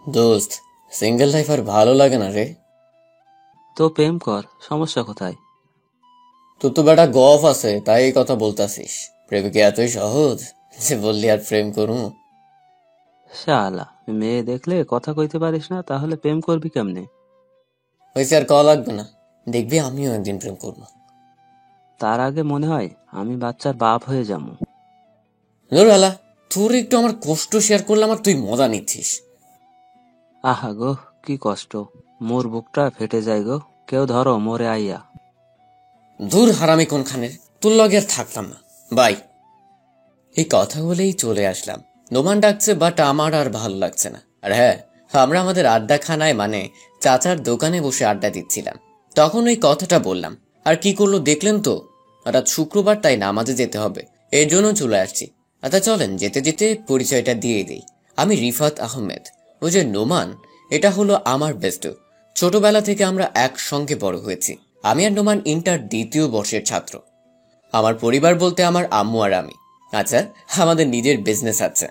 দোস্ত, single life আর ভালো লাগে না রে। তো প্রেম কর, সমস্যা কোথায়? তোর তো বেটা গফ আছে, তাই এই কথা বলতাছিস? প্রেম কি এতই সহজ যে বললি আর প্রেম করু? শালা, মেয়ে দেখলে কথা কইতে পারিস না, তাহলে প্রেম করবি কেমনে? হয়েছে, আর কওয়া লাগবে না। দেখবি আমিও একদিন প্রেম করবো। তার আগে মনে হয় আমি বাচ্চার বাপ হয়ে যাবো। জোরবেলা, তোর একটু আমার কষ্ট শেয়ার করলাম আর তুই মজা নিচ্ছিস। আহা গো, কি কষ্ট! মোর বুকটা ফেটে যায় গো। কেউ ধরো মোরে আইয়া। দূর হারামি কোনখানের, তোর লগে আর থাকতাম না। বাই। এই কথা বলেই চলে আসলাম। নোমান ডাকছে, বাট আমার আর ভালো লাগছে না। আর হ্যাঁ, আমরা আমাদের আড্ডাখানায় মানে চাচার দোকানে বসে আড্ডা দিচ্ছিলাম। তখন ওই কথাটা বললাম। আর কি করলো দেখলেন তো? রাত শুক্রবার, তাই নামাজে যেতে হবে, এর জন্য চলে আসছি। আচ্ছা চলেন যেতে যেতে পরিচয়টা দিয়ে দিই। আমি রিফাত আহমেদ। ওই যে নোমান, এটা হলো আমার বেস্ট। ছোটবেলা থেকে আমরা একসঙ্গে বড় হয়েছি। আমি আর নোমান ইন্টার দ্বিতীয় বর্ষের ছাত্র। আমার পরিবার বলতে আমার আম্মু আর আমি। আচ্ছা, আমাদের নিজের বিজনেস আছে।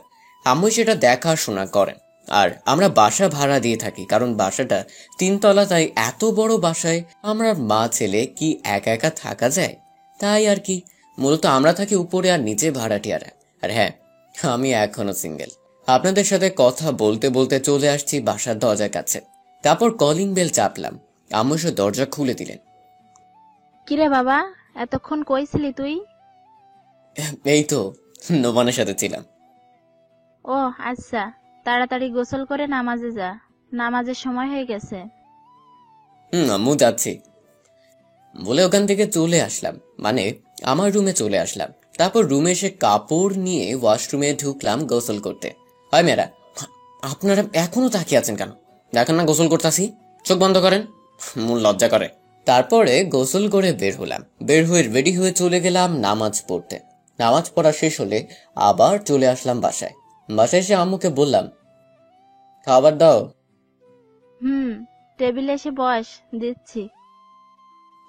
আম্মু সেটা দেখাশোনা করেন। আর আমরা বাসা ভাড়া দিয়ে থাকি, কারণ বাসাটা 3 তলা, তাই এত বড় বাসায় আমরা মা ছেলে কি একা একা থাকা যায়? তাই আর কি। মূলত আমরা থাকি উপরে আর নিচে ভাড়াটিয়ারা। আর হ্যাঁ, আমি এখনো সিঙ্গেল। আপনাদের সাথে কথা বলতে বলতে চলে আসছি বাসার দরজার কাছে। তারপর কলিং বেল চাপলাম। আম্মু এসে দরজা খুলে দিলেন। কিরে বাবা, এতক্ষণ কই ছিলি তুই? এই তো, নোমানের সাথে ছিলাম। ও আচ্ছা, তাড়াতাড়ি গোসল করে নামাজে যা, নামাজের সময় হয়ে গেছে। আম্মু যাচ্ছি বলে ওখান থেকে চলে আসলাম, মানে আমার রুমে চলে আসলাম। তারপর রুমে এসে কাপড় নিয়ে ওয়াশরুমে ঢুকলাম গোসল করতে। হয় মেয়েরা, আপনারা এখনো তাকিয়ে আছেন কেন? দেখেন না গোসল করতেছি। চোখ বন্ধ করেন, মূল লজ্জা করে। তারপরে গোসল করে বের হলাম। বের হয়ে রেডি হয়ে চলে গেলাম নামাজ পড়তে। নামাজ পড়া শেষ হলে আবার চলে আসলাম বাসায়। বাসায় এসে আম্মুকে বললাম, খাবার দাও। হুম, টেবিলে এসে বস, দিচ্ছি।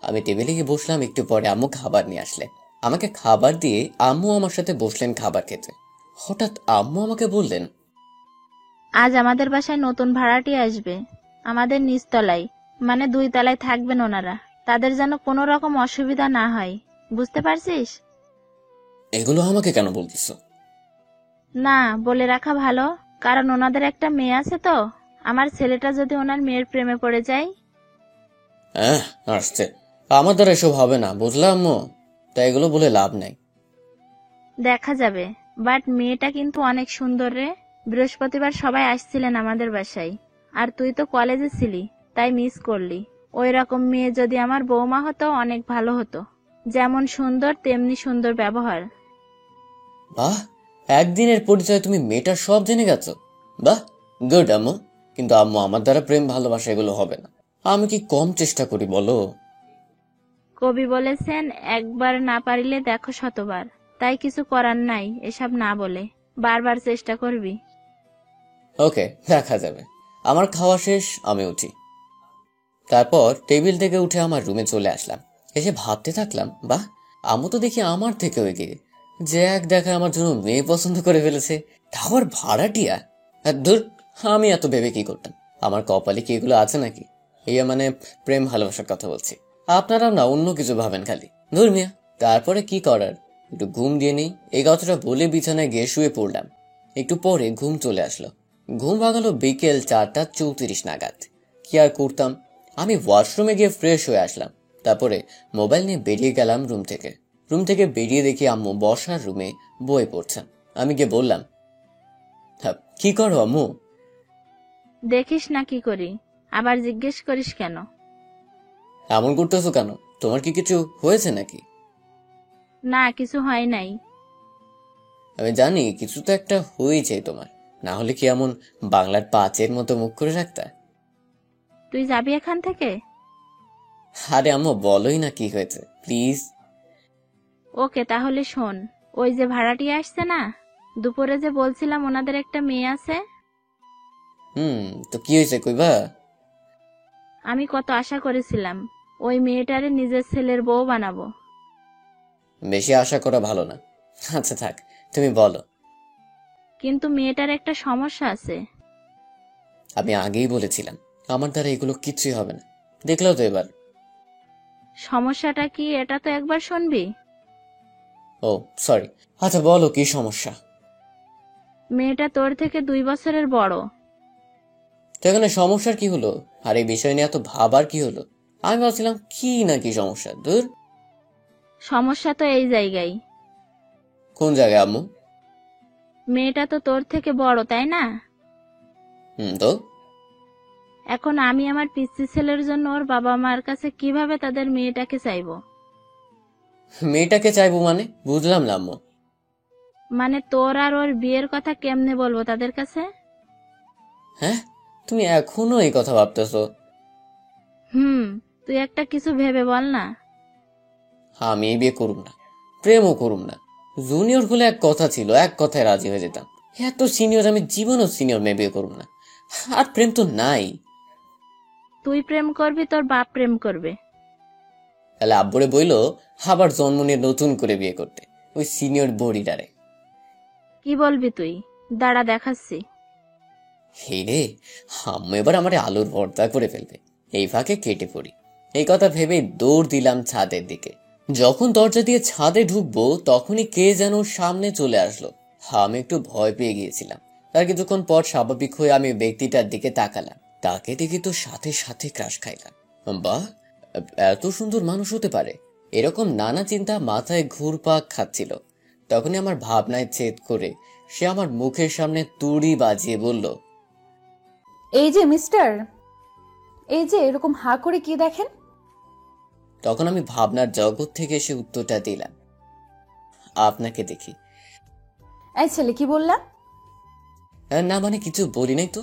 আমি টেবিলে গিয়ে বসলাম। একটু পরে আম্মু খাবার নিয়ে আসলে আমাকে খাবার দিয়ে আম্মু আমার সাথে বসলেন খাবার খেতে। হঠাৎ আম্মু আমাকে বললেন, আজ আমাদের বাসায় নতুন ভাড়াটি আসবে, আমাদের নিচতলায়, মানে 2 তলায় থাকবেন ওনারা। তাদের যেন কোনো রকম অসুবিধা না হয়, বুঝতে পারছিস? এগুলো আমাকে কেন বলতেছো? না, বলে রাখা ভালো, কারণ ওনাদের একটা মেয়ে আছে তো। আমার ছেলেটা যদি ওনার মেয়ের প্রেমে পড়ে যায়। হ্যাঁ, আসছে। আমার দ্বারা এসব হবে না, বুঝলাম আম্মু। তাই এগুলো বলে লাভ নাই। দেখা যাবে, বাট মেয়েটা কিন্তু অনেক সুন্দর রে। বৃহস্পতিবার সবাই আসছিলেন আমাদের বাসায়, আর তুই তো কলেজে ছিলি, তাই মিস করলি। ওই রকম মেয়ে যদি আমার বৌমা হতো অনেক ভালো হতো। যেমন সুন্দর তেমনি সুন্দর ব্যবহার। বাহ, একদিনের পরিচয় তুমি মেয়েটার সব জেনে গেছো। বাহ, গুড আম্মু। কিন্তু আম্মু, আমার দ্বারা প্রেম ভালোবাসা এগুলো হবে না। আমি কি কম চেষ্টা করি বলো? কবি বলেছেন, একবার না পারিলে দেখো শতবার। তাই কিছু করার নাই, এসব না বলে বারবার চেষ্টা করবি। ওকে, দেখা যাবে। আমার খাওয়া শেষ, আমি উঠি। তারপর টেবিল থেকে উঠে আমার রুমে চলে আসলাম। এসে ভাবতে থাকলাম, বাহ, আম্মু তো দেখি আমার থেকেও এগিয়ে। যে এক দেখা আমার জন্য মেয়ে পছন্দ করে ফেলেছে, তাও আর ভাড়াটিয়া। আর ধুর, আমি এত ভেবে কি করতাম? আমার কপালে কি এগুলো আছে নাকি? ইয়ে মানে, প্রেম ভালোবাসার কথা বলছি। আপনারাও না অন্য কিছু ভাবেন খালি। ধুর মিয়া। তারপরে কি করার, একটু ঘুম দিয়ে নেই, এই কথাটা বলে বিছানায় গিয়ে শুয়ে পড়লাম। একটু পরে ঘুম চলে আসলো। ঘুম ভাঙালো বিকেল 4টা 34 নাগাদ। কি আর করতাম, আমি ওয়াশরুমে গিয়ে ফ্রেশ হয়ে আসলাম। তারপরে মোবাইল নিয়ে বেরিয়ে গেলাম রুম থেকে। রুম থেকে বেরিয়ে দেখি আম্মু বসার রুমে বই পড়ছেন। আমি গিয়ে বললাম, হ্যাঁ, কি করো আম্মু? দেখিস না কি করি, আবার জিজ্ঞেস করিস কেন? এমন করতেছো কেন? তোমার কি কিছু হয়েছে নাকি? না, কিছু হয় নাই। আমি জানি কিছু তো একটা হয়েছে তোমার, না হলে কি এমন বাংলার পাঁচের মতো মুখ করে রাখতা? তুই যাবি এখান থেকে? আরে আম্মু, বলোই না কি হয়েছে প্লিজ। ওকে, তাহলে শোন। ওই যে ভাড়াটিয়া আসছে না, দুপুরে যে বলছিলাম ওনাদের একটা মেয়ে আছে। তো কি হয়েছে কইবা? আমি কত আশা করেছিলাম, ওই মেয়েটারে নিজের ছেলের বউ বানাবো। বেশি আশা করা ভালো না। আচ্ছা থাক, তুমি বলো। কিন্তু মেয়েটার একটা সমস্যা আছে। আমি আগেই বলেছিলাম আমার দ্বারা এগুলো কিছুই হবে না, দেখলেও তো এবার। সমস্যাটা কি এটা তো একবার শুনবি। ও সরি, আচ্ছা বলো কি সমস্যা। মেয়েটা তোর থেকে 2 বছরের বড়। তো এখানে সমস্যার কি হলো? আর এই বিষয় নিয়ে এত ভাবার কি হলো? আমি ভাবছিলাম কি না কি সমস্যা, দূর। সমস্যা তো এই জায়গায়। কোন জায়গায় আম্মু? মেয়েটা তো তোর থেকে বড়, তাই না? তো এখন আমি আমার পিচ্চি ছেলের জন্য ওর বাবা মার কাছে কিভাবে তাদের মেয়েটাকে চাইবো? মেয়েটাকে চাইবো মানে বুঝলাম না আম্মু। মানে তোর আর ওর বিয়ের কথা কেমনে বলবো তাদের কাছে? হ্যাঁ, তুমি এখনো এই কথা ভাবতেছো? তুই একটা কিছু ভেবে বল না। আমি এই বিয়ে করুম না, প্রেমও করুম না। জুনিয়র হলে এক কথা ছিল, এক কথায় রাজি হয়ে যেতাম। এত সিনিয়র আমি জীবনও সিনিয়র মেয়ে বিয়ে করুম না। আর প্রেম তো নাই। তুই প্রেম করবি, তোর বাপ প্রেম করবে। তাহলে আব্বুরে বইলো আবার জন্ম নিয়ে নতুন করে বিয়ে করতে, ওই সিনিয়র বড়িটারে। কি বলবি তুই? দাঁড়া দেখাচ্ছি। হে রে, আম্মু এবার আমার আলুর ভর্তা করে ফেলবে। এই ফাঁকে কেটে পড়ি। এই কথা ভেবে দৌড় দিলাম ছাদের দিকে। যখন দরজা দিয়ে ছাদে ঢুকবো তখনই কে যেন সামনে চলে আসলো। আমি একটু ভয় পেয়ে গিয়েছিলাম। তার কিছুক্ষণ পর স্বাভাবিক হয়ে আমি ব্যক্তিটার দিকে তাকালাম। তাকে দেখে তো সাথে সাথে ক্রাশ খাইলাম। বাহ, এত সুন্দর মানুষ হতে পারে, এরকম নানা চিন্তা মাথায় ঘুরপাক খাচ্ছিল। তখনই আমার ভাবনায় ছেদ করে সে আমার মুখের সামনে তুড়ি বাজিয়ে বলল, এই যে মিস্টার, এই যে এরকম হা করে কি দেখেন? তখন আমি ভাবনার জগৎ থেকে এসে উত্তরটা দিলাম, আপনাকে দেখি। এই ছেলে, কি বললাম? না মানে কিছু বলি নাই তো।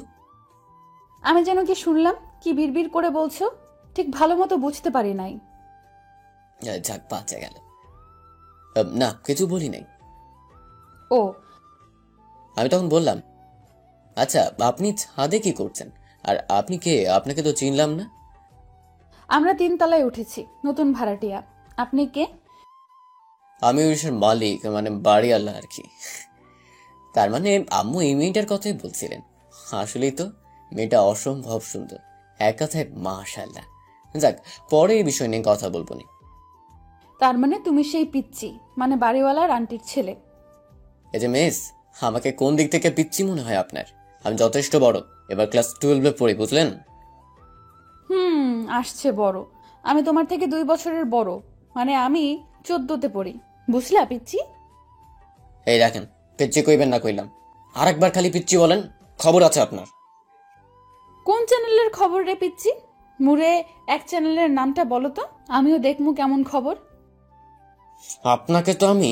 আমি যেন কি শুনলাম, কি বিড়বিড় করে বলছো? ঠিক ভালো মতো বুঝতে পারি নাই। যাক, বাঁচা গেল। না কিছু বলি নাই। ও, আমি তখন বললাম, আচ্ছা আপনি ছাদে কি করছেন? আর আপনি কে? আপনাকে তো চিনলাম না। আমরা 3 তলায় উঠেছি, নতুন ভাড়াটিয়া। আপনি কে? আমি ওইসব মালিক, মানে বাড়িওয়ালা আর কি। তার মানে আম্মু এই মেয়েটার কথাই বলছিলেন। আসলেই তো মেয়েটা অসম্ভব সুন্দর, এক কথায় মাশাআল্লাহ। যাক, পরে এই বিষয় নিয়ে কথা বলবো নি। তার মানে তুমি সেই পিচ্চি, মানে বাড়িওয়ালার আন্টির ছেলে? এই যে মেস, আমাকে কোন দিক থেকে পিচ্ছি মনে হয় আপনার? আমি যথেষ্ট বড়, এবার ক্লাস 12-এ পড়ি, বুঝলেন? আসছে বড়। আমি তোমার থেকে 2 বছরের বড়, মানে আমি 14তে পড়ি। বুঝলা পিচ্চি? এই রাখেন, পিচ্ছি কইবেন না কইলাম। আর একবার খালি পিচ্ছি বলেন, খবর আছে আপনার। কোন চ্যানেলের খবর রে পিচ্চি? মুরে এক চ্যানেলের নামটা বলো তো, আমিও দেখমু কেমন খবর। আপনাকে তো আমি।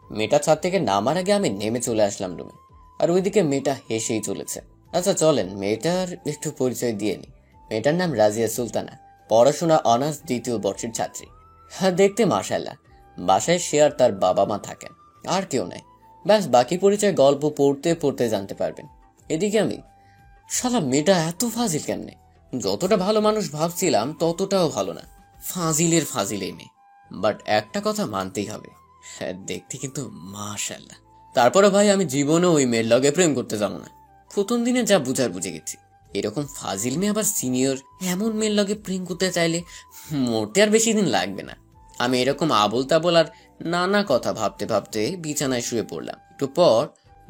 মেয়েটা ছাদ থেকে নামার আগে আমি নেমে চলে আসলাম রুমে। আর ওইদিকে মেয়েটা হেসেই চলেছে। আচ্ছা চলেন মেয়েটার একটু পরিচয় দিয়ে নি। মেয়েটার নাম রাজিয়া সুলতানা, পড়াশোনা অনার্স 2য় বর্ষের ছাত্রী। হ্যাঁ, দেখতে মাশাআল্লাহ। বাসায় সে আর তার বাবা মা থাকেন, আর কেউ নাই। ব্যাস, বাকি পরিচয় গল্প পড়তে পড়তে জানতে পারবেন। এদিকে আমি, শালা মেয়েটা এত ফাজিল কেমনে? যতটা ভালো মানুষ ভাবছিলাম ততটাও ভালো না, ফাজিলের ফাজিল এই মেয়ে। বাট একটা কথা মানতেই হবে, হ্যাঁ, দেখতে কিন্তু মাশাআল্লাহ। তারপরে ভাই আমি জীবনেও ওই মেয়ের লগে প্রেম করতে যাবো না। প্রথম দিনে যা বুঝার বুঝে গেছি। এরকম ফাজিল মেয়ে আবার সিনিয়র এমন মেয়ের লগে প্রেম করতে চাইলে মোটে আর বেশি দিন লাগবে না। আমি এরকম আবোল তাবোল আর নানা কথা ভাবতে ভাবতে বিছানায় শুয়ে পড়লাম। একটু পর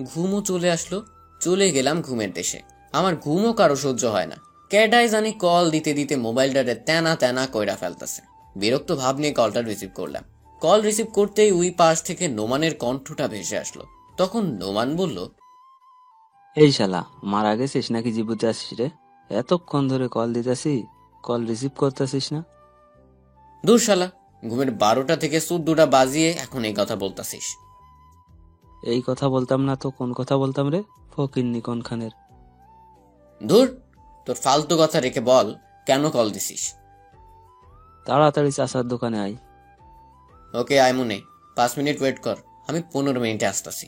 ঘুমও চলে আসলো। চলে গেলাম ঘুমের দেশে। আমার ঘুমও কারো সহ্য হয় না। ক্যাডাই জানি কল দিতে দিতে মোবাইলটারে তেনা তেনা কইরা ফেলতেছে। বিরক্ত ভাব নিয়ে কলটা রিসিভ করলাম। কল রিসিভ করতেই ওই পাশ থেকে নোমানের কণ্ঠটা ভেসে আসলো। তখন নোমান বলল, এই শালা, মারা গেছিস নাকি জীবিত আছিস রে? এতক্ষণ ধরে কল দিতেছি, কল রিসিভ করতেছিস না? দূর শালা, ঘুমের 12টা থেকে 14টা বাজিয়ে এখন এই কথা বলতাছিস। এই কথা বলতাম না তো কোন কথা বলতাম রে, ফকিন্নি কোনখানের? ধুর, তোর ফালতু কথা রেখে বল কেন কল দিছিস। তাড়াতাড়ি চাচার দোকানে আয়। ওকে, আইমুনে 5 মিনিট ওয়েট কর, আমি 15 মিনিটে আসতেছি।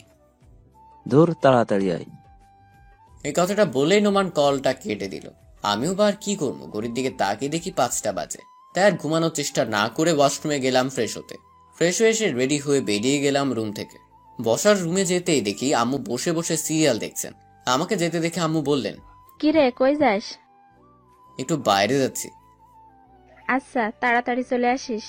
ধুর, তাড়াতাড়ি আয়। এই কথাটা বলেই নোমান কলটা কেটে দিল। আমিও বা আর কি করবো, ঘড়ির দিকে তাকিয়ে দেখি 5টা বাজে। তাই আর ঘুমানোর চেষ্টা না করে ওয়াশরুমে গেলাম ফ্রেশ হতে। ফ্রেশ হয়ে এসে রেডি হয়ে বেরিয়ে গেলাম রুম থেকে। বসার রুমে যেতেই দেখি আম্মু বসে বসে সিরিয়াল দেখছেন। আমাকে যেতে দেখে আম্মু বললেন, কিরে কই যাস? একটু বাইরে যাচ্ছি। আচ্ছা, তাড়াতাড়ি চলে আসিস।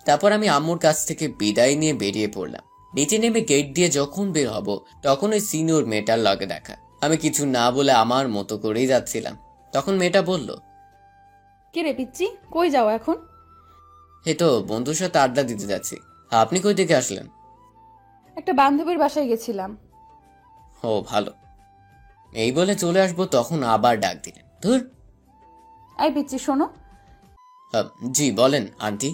তারপর আমি আম্মুর কাছ থেকে বিদায় নিয়ে বেরিয়ে পড়লাম। নিচে নেমে গেট দিয়ে যখন বের হব তখন ওই সিনিয়র মেয়েটার লগে দেখা। আমি কিছু না বলে আমার মতো করেই যাচ্ছিলাম। তখন মেয়েটা বলল, কিরে পিচ্ছি, কই যাও এখন? এই তো বন্ধুর সাথে আড্ডা দিতে যাচ্ছি। আপনি কই থেকে আসলেন? একটা বান্ধবীর বাসায় গেছিলাম। ও ভালো। এই বলে চলে আসবো তখন আবার ডাক দিলেন। ধুর। এই পিচ্ছি শোনো। জি বলেন আন্টি।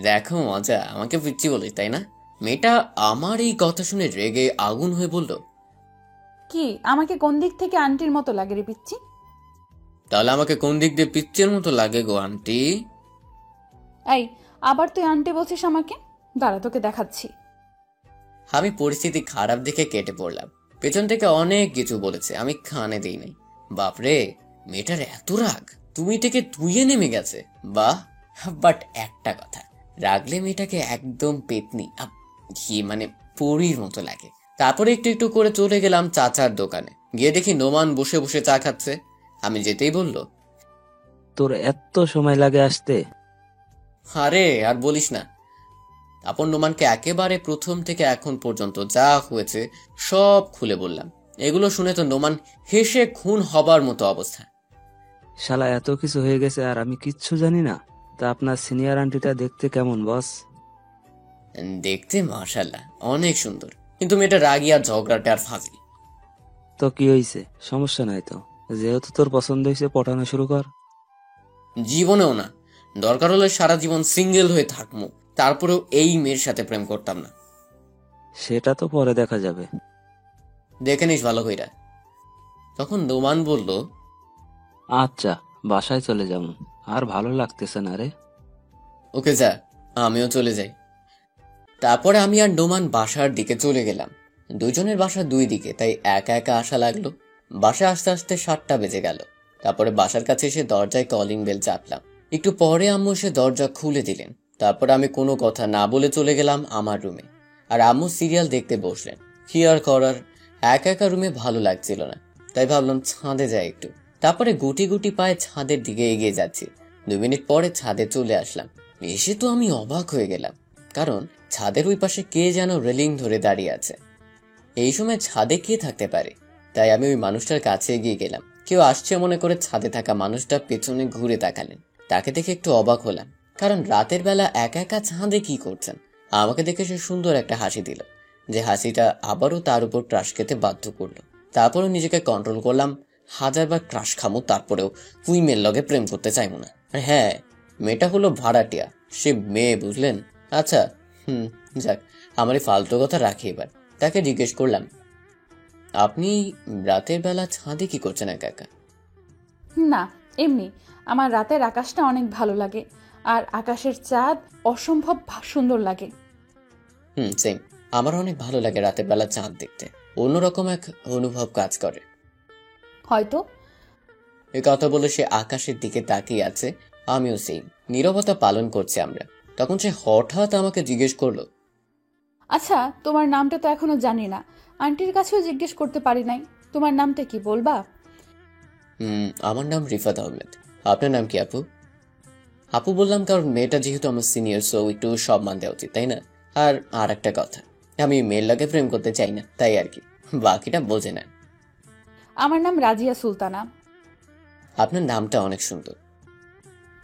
দেখো মজা, আমাকে পিচ্ছি বলিস তাই না? মেয়েটা আমার এই কথা শুনে রেগে আগুন হয়ে বলল, কি আমাকে কোন দিক থেকে আন্টির মতো লাগে রে পিচ্ছি? তাহলে আমাকে কোন দিক দিয়ে পিচ্চির মতো লাগে গো আন্টি? এই, আবার তুই আন্টি বলছিস আমাকে? দাঁড়া, তোকে দেখাচ্ছি। আমি পরিস্থিতি খারাপ দেখে কেটে পড়লাম। পেছন থেকে অনেক কিছু বলেছে, আমি কানে দিই নাই। বাপরে, মেয়েটার এত রাগ, তুমি থেকে তুইয়ে নেমে গেছে। বাহ। বাট একটা কথা, রাগলে মেয়েটাকে একদম পেতনি কি মানে পরীর মতো লাগে। তারপরে একটু একটু করে চলে গেলাম চাচার দোকানে। গিয়ে দেখি নোমান বসে বসে চা খাচ্ছে। আমি যেতেই বলল, তোর এত সময় লাগে আসতে? আরে আর বলিস না। তারপর নোমানকে একেবারে প্রথম থেকে এখন পর্যন্ত যা হয়েছে সব খুলে বললাম। এগুলো শুনে তো নোমান হেসে খুন হবার মতো অবস্থা। শালা এত কিছু হয়ে গেছে আর আমি কিচ্ছু জানি না? তা আপনার সিনিয়র আন্টিটা দেখতে কেমন বস? দেখতে মাশাআল্লাহ অনেক সুন্দর, কিন্তু মেয়েটা রাগী আর ঝগড়াটে আর ফাজিল। তো কি হয়েছে? সমস্যা নাই তো, যেহেতু তোর পছন্দ হয়েছে পটানো শুরু কর। জীবনেও না। দরকার হলে সারা জীবন সিঙ্গেল হয়ে থাকবো, তারপরেও এই মেয়ের সাথে প্রেম করতাম না। সেটা তো পরে দেখা যাবে। দেখে নিস ভালো কইরা। তখন নোমান বলল, আচ্ছা, বাসায় চলে যাব, আর ভালো লাগতেছে না রে। ওকে যা, আমিও চলে যাই। তারপরে আমি আর নোমান বাসার দিকে চলে গেলাম। দুজনের বাসা দুই দিকে, তাই একা একা আসা লাগলো। বাসায় আসতে আসতে 7টা বেজে গেল। তারপরে বাসার কাছে এসে দরজায় কলিং বেল চাপলাম। একটু পরে আম্মু এসে দরজা খুলে দিলেন। তারপর আমি কোনো কথা না বলে চলে গেলাম আমার রুমে। আর আম্মু সিরিয়াল দেখতে বসলেন। কি আর করার, একা একা রুমে ভালো লাগছিল না, তাই ভাবলাম ছাদে যাই একটু। তারপরে গুটি গুটি পায়ে ছাদের দিকে এগিয়ে যাচ্ছি। 2 মিনিট পরে ছাদে চলে আসলাম। এসে তো আমি অবাক হয়ে গেলাম, কারণ ছাদের ওই পাশে কে যেন রেলিং ধরে দাঁড়িয়ে আছে। এই সময় ছাদে কে থাকতে পারে? তাই আমি ওই মানুষটার কাছে এগিয়ে গেলাম। কেউ আসছে মনে করে ছাদে থাকা মানুষটা পেছনে ঘুরে তাকালেন। তাকে দেখে একটু অবাক হলাম, কারণ রাতের বেলা একা একা ছাদে কি করছেন। আমাকে দেখে সে সুন্দর একটা হাসি দিল, যে হাসিটা আবারও তার উপর ক্রাশ খেতে বাধ্য করলো। তারপরেও নিজেকে কন্ট্রোল করলাম। 1000বার ক্রাশ খামো, তারপরেও তুই মেয়ের লগে প্রেম করতে চাইবো না। আর হ্যাঁ, মেয়েটা হলো ভাড়াটিয়া, সে মেয়ে, বুঝলেন? আচ্ছা, যাক, আমার এই ফালতু কথা রাখি। এবার তাকে জিজ্ঞেস করলাম, আপনি রাতের বেলা ছাদে কি করছেন একা একা? না, এমনি। আমার রাতের আকাশটা অনেক ভালো লাগে, আর আকাশের চাঁদ অসম্ভব সুন্দর লাগে। সেম। আমার অনেক ভালো লাগে রাতের বেলা চাঁদ দেখতে, অন্যরকম এক অনুভব কাজ করে। হয়তো। এই কথা বলে সে আকাশের দিকে তাকিয়ে আছে, আমিও সেম নীরবতা পালন করছি আমরা। তখন সে হঠাৎ আমাকে জিজ্ঞেস করলো, আচ্ছা, তোমার নামটা তো এখনো জানি না, আন্টির কাছেও জিজ্ঞেস করতে পারি নাই। তোমার নামটা কি বলবা? আমার নাম রিফাত আহমেদ। আপনার নাম কি আপু? আপু বললাম, কারণ মেয়েটা যেহেতু আমার সিনিয়র, সো একটু সম্মান দেওয়া উচিত, তাই না? আর একটা কথা, আমি মেয়ের লাগে প্রেম করতে চাই না, তাই আর কি, বাকিটা বোঝে না। আমার নাম রাজিয়া সুলতানা। আপনার নামটা অনেক সুন্দর।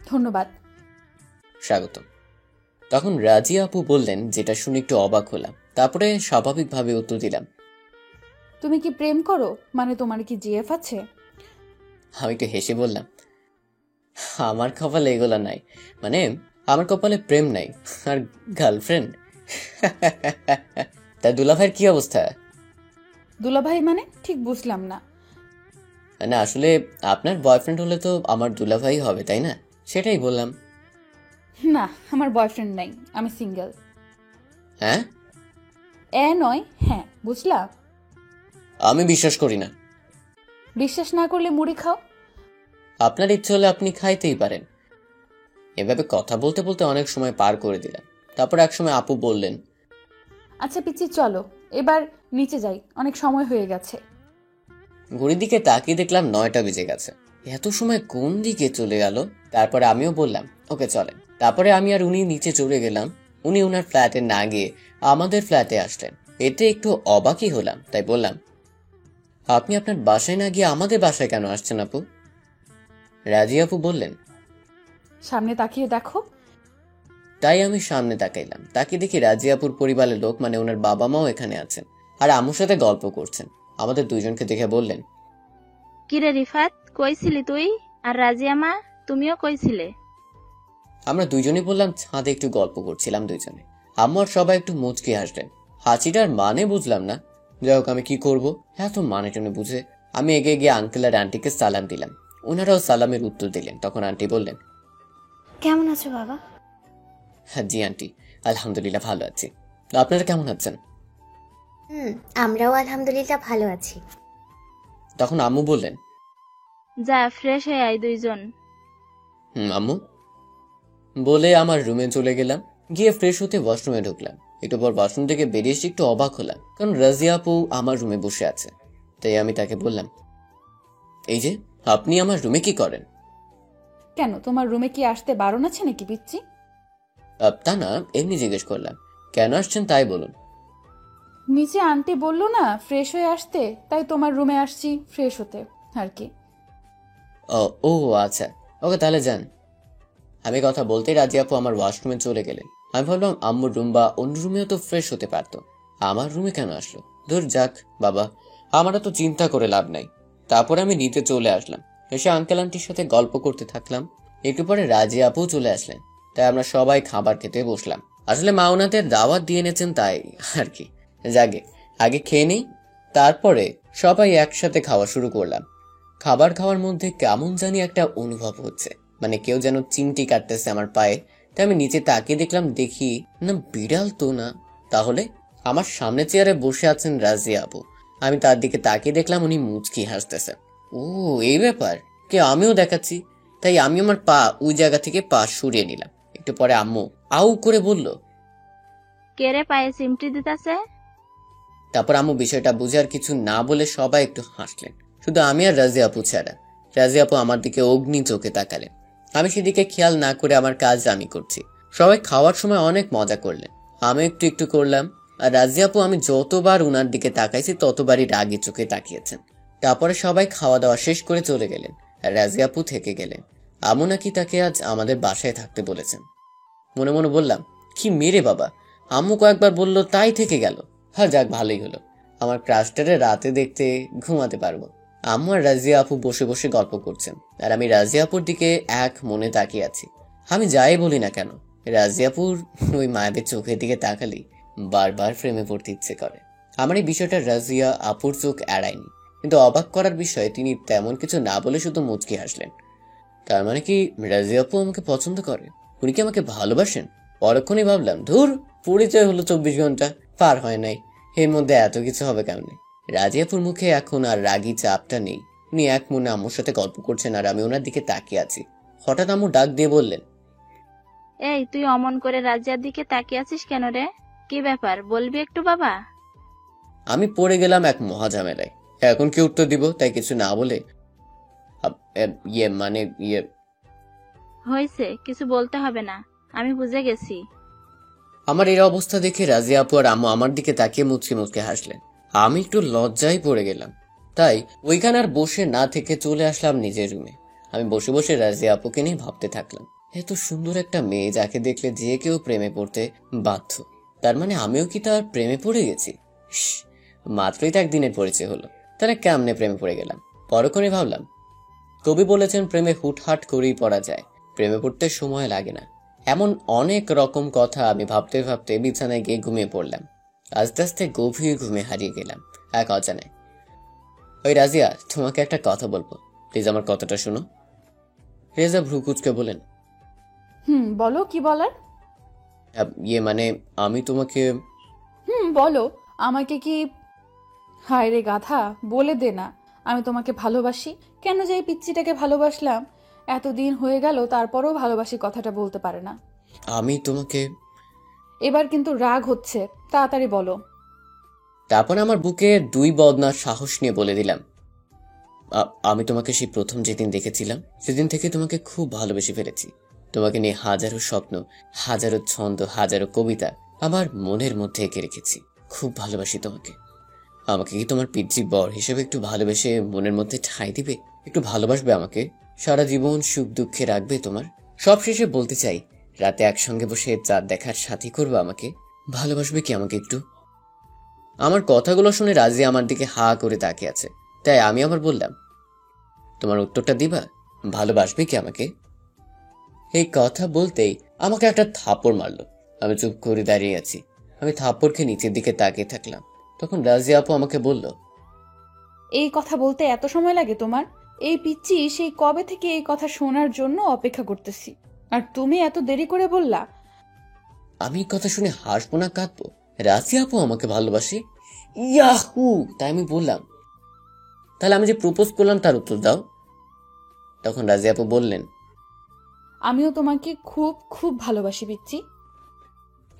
ধন্যবাদ। স্বাগত। তখন রাজিয়া আপু বললেন, যেটা শুনে একটু অবাক হলাম। তারপরে স্বাভাবিকভাবে উত্তর দিলাম, তুমি কি প্রেম করো? মানে তোমার কি জিএফ আছে? আমি একটু হেসে বললাম, আমার কপালে এগুলো নাই, মানে আমার কপালে প্রেম নাই আর গার্লফ্রেন্ড। তা দুলাভাইয়ের কি অবস্থা? দুলাভাই মানে ঠিক বুঝলাম না। না আসলে আপনার বয়ফ্রেন্ড হলে তো আমার দুলাভাই হবে, তাই না? সেটাই বললাম। না, আমার বয়ফ্রেন্ড নাই, আমি সিঙ্গেল। হ্যাঁ? নয় হ্যাঁ, বুঝলা? আমি বিশ্বাস করি না। বিশ্বাস না করলে মুড়ি খাও। আপনার ইচ্ছে হলে আপনি খাইতেই পারেন। এভাবে কথা বলতে বলতে অনেক সময় পার করে দিলাম। তারপর একসময় আপু বললেন, আচ্ছা পিচ্ছি, চলো এবার নিচে যাই, অনেক সময় হয়ে গেছে। ঘড়ির দিকে তাকিয়ে দেখলাম 9টা বেজে গেছে। এত সময় কোন দিকে চলে গেল? তারপরে আমিও বললাম ওকে চলেন। তারপরে আমি আর উনি নিচে চলে গেলাম। উনি ওনার ফ্ল্যাটে না গিয়ে আমাদের ফ্ল্যাটে আসলেন। এতে একটু অবাকই হলাম, তাই বললাম, আপনি আপনার বাসায় না গিয়ে আমাদের বাসায় কেন আসছেন আপু? রাজি আপু বললেন, সামনে তাকিয়ে দেখো। তাই আমি সামনে তাকাইলাম। তাকে দেখি রাজিয়াপুর পরিবারের লোক, মানে ওনার বাবা মাও এখানে আছেন আর আম্মুর সাথে গল্প করছেন। আমাদের দুইজনকে দেখে বললেন, কিরে রিফাত, কইছিলি তুই? আর রাজিয়া মা, তুমিও কইছিলে? আমরা দুইজনই বললাম ছাদে একটু গল্প করছিলাম দুইজনে। আম্মু আর সবাই একটু মুচকি হাসলেন। হাসিটার মানে বুঝলাম না, যাই হোক আমি কি করব, এত মানে টনে বুঝে আমি এগিয়ে গিয়ে আঙ্কেল আর আন্টিকে সালাম দিলাম। ওনারাও সালামের উত্তর দিলেন। তখন আন্টি বললেন, কেমন আছো বাবা? হ্যাঁ জি আন্টি, আলহামদুলিল্লাহ ভালো আছি। আপনারা কেমন আছেন? আমরাও আলহামদুলিল্লাহ ভালো আছি। তখন আম্মু বললেন, যা ফ্রেশ হয়ে আয় দুইজন। আম্মু বলে আমার রুমে চলে গেলাম। গিয়ে ফ্রেশ হতে ওয়াশরুমে ঢুকলাম। একটু পর ওয়াশরুম থেকে বেরিয়ে এসে একটু অবাক হলাম, কারণ রাজিয়া আপু আমার রুমে বসে আছে। তাই আমি তাকে বললাম, এই যে আপনি আমার রুমে কি করেন? কেন, তোমার রুমে কি আসতে বারণ আছে নাকি পিচ্ছি? তা না, এমনি জিজ্ঞেস করলাম। কেন আসছেন তাই বলুন। নিচে আন্টি বললো না ফ্রেশ হয়ে আসতে, তাই তোমার রুমে আসছি ফ্রেশ হতে আর কি। ও আচ্ছা, ওকে তাহলে যান। আমি কথা বলতেই রাজি আপু আমার ওয়াশরুমে চলে গেলেন। আমি ভাবলাম আম্মুর রুম বা অন্য রুমেও তো ফ্রেশ হতে পারতো, আমার রুমে কেন আসলো? ধর যাক বাবা, আমারও তো চিন্তা করে লাভ নাই। তারপরে আমি নিতে চলে আসলাম। এসে আঙ্কেল আন্টির সাথে গল্প করতে থাকলাম। একটু পরে রাজি আপু চলে আসলেন। তাই আমরা সবাই খাবার খেতে বসলাম। আসলে মা ওনাদের দাওয়াত দিয়ে এনেছেন তাই আর কি। জাগে আগে খেয়ে নেই, তারপরে সবাই একসাথে খাওয়া শুরু করলাম। খাবার খাওয়ার মধ্যে কেমন জানি একটা অনুভব হচ্ছে, মানে কেউ যেন চিমটি কাটতেছে আমার পায়ে। তাই আমি নিচে তাকিয়ে দেখলাম, দেখি না বিড়াল তো না, তাহলে আমার সামনে চেয়ারে বসে আছেন রাজিয়া আপু। আমি তার দিকে তাকিয়ে দেখলাম উনি মুচকি হাসতেছেন। ও এই ব্যাপার, কে আমিও দেখাচ্ছি। তাই আমি আমার পা ওই জায়গা থেকে পা সরিয়ে নিলাম। একটু পরে আম্মু আউ করে বলল, কেরে পায়ে চিমটি দিতাছে? তারপর আম্মু বিষয়টা বুঝে আর কিছু না বলে সবাই একটু হাসলেন, শুধু আমি আর রাজি আপু ছাড়া। রাজি আপু আমার দিকে অগ্নি চোখে তাকালেন। আমি সেদিকে খেয়াল না করে আমার কাজ আমি করছি। সবাই খাওয়ার সময় অনেক মজা করলেন, আমি একটু একটু করলাম। আর রাজি আপু আমি যতবার উনার দিকে তাকাইছি ততবারই রাগি চোখে তাকিয়েছেন। তারপরে সবাই খাওয়া দাওয়া শেষ করে চলে গেলেন আর রাজি আপু থেকে গেলেন। আমু নাকি তাকে আজ আমাদের বাসায় থাকতে বলেছেন। মনে মনে বললাম, কি মেরে বাবা, আম্মু কয়েকবার বললো তাই থেকে গেল। হ্যাঁ যাক ভালোই হলো, আমার ক্রাশটারে রাতে দেখতে ঘুমাতে পারবো। আম্মু আর রাজিয়া আপু বসে বসে গল্প করছেন আর আমি রাজিয়া আপুর দিকে এক মনে তাকিয়ে আছি। আমি যাই বলি না কেন, রাজিয়াপুর ওই মায়েদের চোখের দিকে তাকালি বারবার ফ্রেমে পড়তে ইচ্ছে করে। আমার এই বিষয়টা রাজিয়া আপুর চোখ এড়ায়নি, কিন্তু অবাক করার বিষয়ে তিনি তেমন কিছু না বলে শুধু মুচকি হাসলেন। তার মানে কি রাজিয়া আপু আমাকে পছন্দ করে? উনি কি আমাকে ভালোবাসেন? পরক্ষণই ভাবলাম, ধুর, পরিচয় হলো 24 ঘন্টা, পার হয় নাই, এর মধ্যে এত কিছু হবে কেমনে? রাজিয়াপুর মুখে এখন আর রাগী চাপটা নেই। উনি এক মনে আম্মুর সাথে গল্প করছেন আর আমি ওনার দিকে তাকিয়ে আছি। হঠাৎ আম্মু ডাক দিয়ে বললেন, এই তুই অমন করে রাজিয়ার দিকে তাকিয়ে আছিস কেন রে? কি ব্যাপার বলবি একটু বাবা? আমি পড়ে গেলাম এক মহাঝামেলায়। এখন কি উত্তর দিব তাই কিছু না বলে ইয়ে হয়েছে, কিছু বলতে হবে না, আমি বুঝে গেছি। আমার এই অবস্থা দেখে রাজিয়া আপু আর আম্মু আমার দিকে তাকিয়ে মুচকি মুচকি হাসলেন। আমি একটু লজ্জায় পড়ে গেলাম, তাই ওইখানে আর বসে না থেকে চলে আসলাম নিজের রুমে। আমি বসে বসে রাজিয়া আপুকে নিয়ে ভাবতে থাকলাম, এত সুন্দর একটা মেয়ে যাকে দেখলে যে কেউ প্রেমে পড়তে বাধ্য, তার মানে আমিও কি তার প্রেমে পড়ে গেছি? মাত্রই তো একদিনের পরিচয় হলো, তাহলে কেমনে প্রেমে পড়ে গেলাম? পরক্ষণে ভাবলাম, কবি বলেছেন প্রেমে হুটহাট করেই পড়া যায়, প্রেমে পড়তে সময় লাগে না। এমন অনেক রকম কথা আমি ভাবতে ভাবতে বিছানায় গিয়ে ঘুমিয়ে পড়লাম। আস্তে আস্তে গভীর ঘুমে হারিয়ে গেলাম এক অজানায়। ওই রাজিয়া, তোমাকে একটা কথা বলবো, প্লিজ আমার কথাটা শোনো। রেজা ভ্রু কুচকে বলেন, বলো কি বলার। মানে আমি তোমাকে বলো আমাকে কি। হায় রে গাধা, বলে দে না আমি তোমাকে ভালোবাসি। কেন যে এই পিচ্চিটাকে ভালোবাসলাম, এতদিন হয়ে গেল তারপরও ভালোবাসি কথাটা বলতে পারে না। আমি তোমাকে এবার কিন্তু রাগ হচ্ছে, তাড়াতাড়ি বলো। তারপর আমার বুকে দুই বদনার সাহস নিয়ে বলে দিলাম, আমি তোমাকে সেই প্রথম যেদিন দেখেছিলাম সেদিন থেকে তোমাকে খুব ভালোবেসে ফেলেছি। তোমাকে নিয়ে হাজারো স্বপ্ন, হাজারো ছন্দ, হাজারো কবিতা আমার মনের মধ্যে এঁকে রেখেছি। খুব ভালোবাসি তোমাকে। আমাকে কি তোমার পিতৃ বর হিসেবে একটু ভালোবেসে মনের মধ্যে ঠাঁই দিবে? একটু ভালোবাসবে আমাকে? সারা জীবন সুখ দুঃখে রাখবে তোমার? সব শেষে বলতে চাই, রাতে একসঙ্গে বসে চাঁদ দেখার সাথী করবে আমাকে? ভালোবাসবে কি আমাকে একটু? আমার কথাগুলো শুনে রাজিয়া আমার দিকে হা করে তাকিয়ে আছে, তাই আমি আবার বললাম, তোমার উত্তরটা দিবা? ভালোবাসবে কি আমাকে? এই কথা বলতেই আমাকে একটা থাপ্পড় মারলো। আমি চুপ করে দাঁড়িয়ে আছি। আমি থাপ্পড় খেয়ে নিচের দিকে তাকিয়ে থাকলাম। তখন রাজিয়া আপু আমাকে বলল, এই কথা বলতে এত সময় লাগে তোমার? এই পিচ্চি সেই কবে থেকে এই কথা শোনার জন্য অপেক্ষা করতেছি, আর তুমি এত দেরি করে বললা? আমি এই কথা শুনে হাসবো না কাঁদবো? রাজিয়া আপু আমাকে ভালোবাসে? ইয়াহু! তাই আমি বললাম, তাহলে আমি যে প্রপোজ করলাম তার উত্তর দাও। তখন রাজিয়া আপু বললেন, আমিও তোমাকে খুব খুব ভালোবাসি পিচ্চি।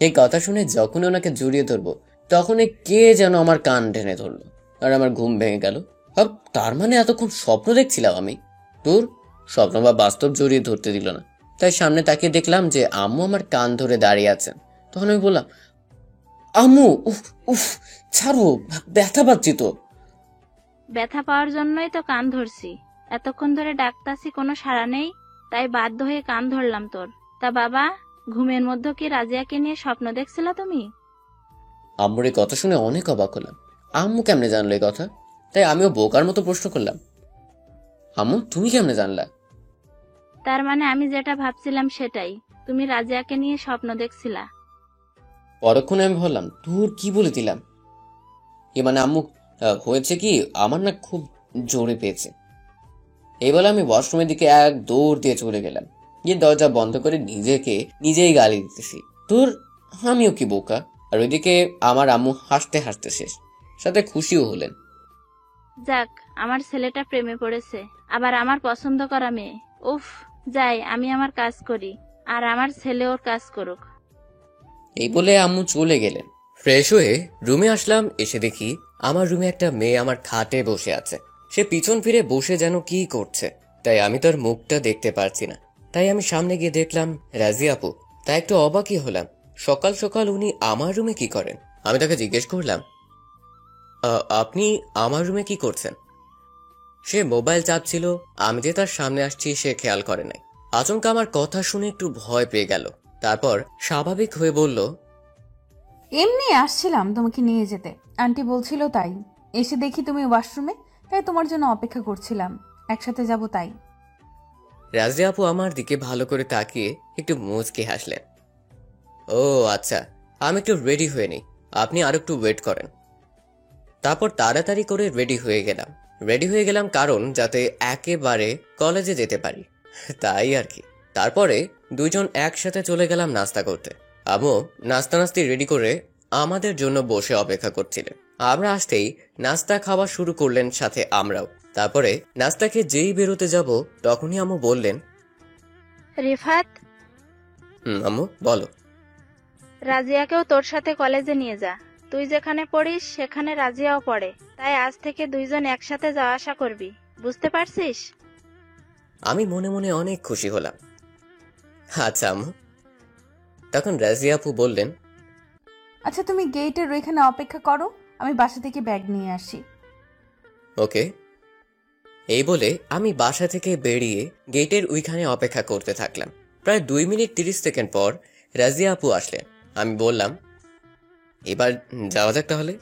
এই কথা শুনে যখনই ওনাকে জড়িয়ে ধরবো তখনই কে যেন আমার কান টেনে ধরলো আর আমার ঘুম ভেঙে গেল। তার মানে এতক্ষণ স্বপ্ন দেখছিলাম আমি? তোর স্বপ্ন বা বাস্তব জড়িয়ে ধরতে দিল না। তাই সামনে তাকিয়ে দেখলাম যে আম্মু আমার কান ধরে দাঁড়িয়ে আছেন। তখন আমি বললাম, আম্মু, উফ উফ, ছাড়ো, ব্যথা পাচ্ছি তো। ব্যথা পাওয়ার জন্যই তো কান ধরছি। এতক্ষণ ধরে ডাকতাছি, কোনো সাড়া নেই, তাই বাধ্য হয়ে কান ধরলাম তোর। তা বাবা, ঘুমের মধ্যে কি রাজিয়াকে নিয়ে স্বপ্ন দেখছিলা তুমি? আম্মুর এই কথা শুনে অনেক অবাক হলাম। আম্মু কেমনে জানলো এই কথা? তাই আমিও বোকার মতো প্রশ্ন করলাম, আম্মু তুমি কেমনে জানলা? তার মানে আমি যেটা ভাবছিলাম সেটাই, তুমি রাজিয়াকে নিয়ে স্বপ্ন দেখছিলা। পরক্ষণে আমি ভাবলাম, তোর কি বলে দিলাম। এ মানে আম্মু, হয়েছে কি, আমার না খুব জোরে পেয়েছে। এই বলে আমি ওয়াশরুমের দিকে এক দৌড় দিয়ে চলে গেলাম। গিয়ে দরজা বন্ধ করে নিজেই গালি দিতেছি। তোর, আমিও কি বোকা। আর ওইদিকে আমার আম্মু হাসতে হাসতে শেষ, সাথে খুশিও হলেন। যাক, আমার ছেলেটা প্রেমে পড়েছে, আবার আমার পছন্দ করা মেয়ে। উফ, যাই আমি আমার কাজ করি, আর আমার ছেলে ওর কাজ করুক। এই বলে আম্মু চলে গেলেন। ফ্রেশ হয়ে রুমে আসলাম। এসে দেখি আমার রুমে একটা মেয়ে আমার খাটে বসে আছে। সে পিছন ফিরে বসে যেন কি করছে, তাই আমি তার মুখটা দেখতে পারছি না। তাই আমি সামনে গিয়ে দেখলাম রাজি আপু। তাই একটু অবাকই হলাম, সকাল সকাল উনি আমার রুমে কি করেন। আমি তাকে জিজ্ঞেস করলাম, আপনি আমার রুমে কি করছেন? সে মোবাইল চাপছিল। আমি যে তার সামনে আসছি সে খেয়াল করে নাই। আচমকা আমার কথা শুনে একটু ভয় পেয়ে গেল। তারপর স্বাভাবিক হয়ে বলল, এমনি আসছিলাম তোমাকে নিয়ে যেতে, আন্টি বলছিল তাই। এসে দেখি তুমি ওয়াশরুমে, তাই তোমার জন্য অপেক্ষা করছিলাম, একসাথে যাব তাই। রাজিয়া আপু আমার দিকে ভালো করে তাকিয়ে একটু মুচকে হাসলেন। ও আচ্ছা, আমি একটু রেডি হয়ে নিই, আপনি আর একটু ওয়েট করেন। তারপর তাড়াতাড়ি করে রেডি হয়ে গেলাম কারণ যাতে একেবারে কলেজে যেতে পারি, তাই আর কি। তারপরে দুইজন একসাথে চলে গেলাম নাস্তা করতে। আম্মু নাস্তি রেডি করে আমাদের জন্য বসে অপেক্ষা করছিলেন। আমরা আসতেই নাস্তা খাওয়া শুরু করলেন, সাথে আমরাও। তারপরে নাস্তা খেয়ে যেই বেরোতে যাব তখনই আম্মু বললেন, রিফাত, আম্মু বলো। রাজিয়াকেও তোর সাথে কলেজে নিয়ে যা। তুই যেখানে পড়িস সেখানে রাজিয়াও পড়ে, তাই আজ থেকে দুইজন একসাথে যাওয়া আসা করবি, বুঝতে পারছিস? আমি মনে মনে অনেক খুশি হলাম। আচ্ছা আম্মু। তখন রাজিয়া আপু বললেন, আচ্ছা তুমি গেটের ওইখানে অপেক্ষা করো, আমি বাসা থেকে ব্যাগ নিয়ে আসি। ওকে। এই বলে আমি বাসা থেকে বেরিয়ে গেটের ওইখানে অপেক্ষা করতে থাকলাম। প্রায় 2 মিনিট 30 সেকেন্ড পর রাজিয়া আপু আসলেন। আমি বললাম, এবার যাওয়া যাক তাহলে।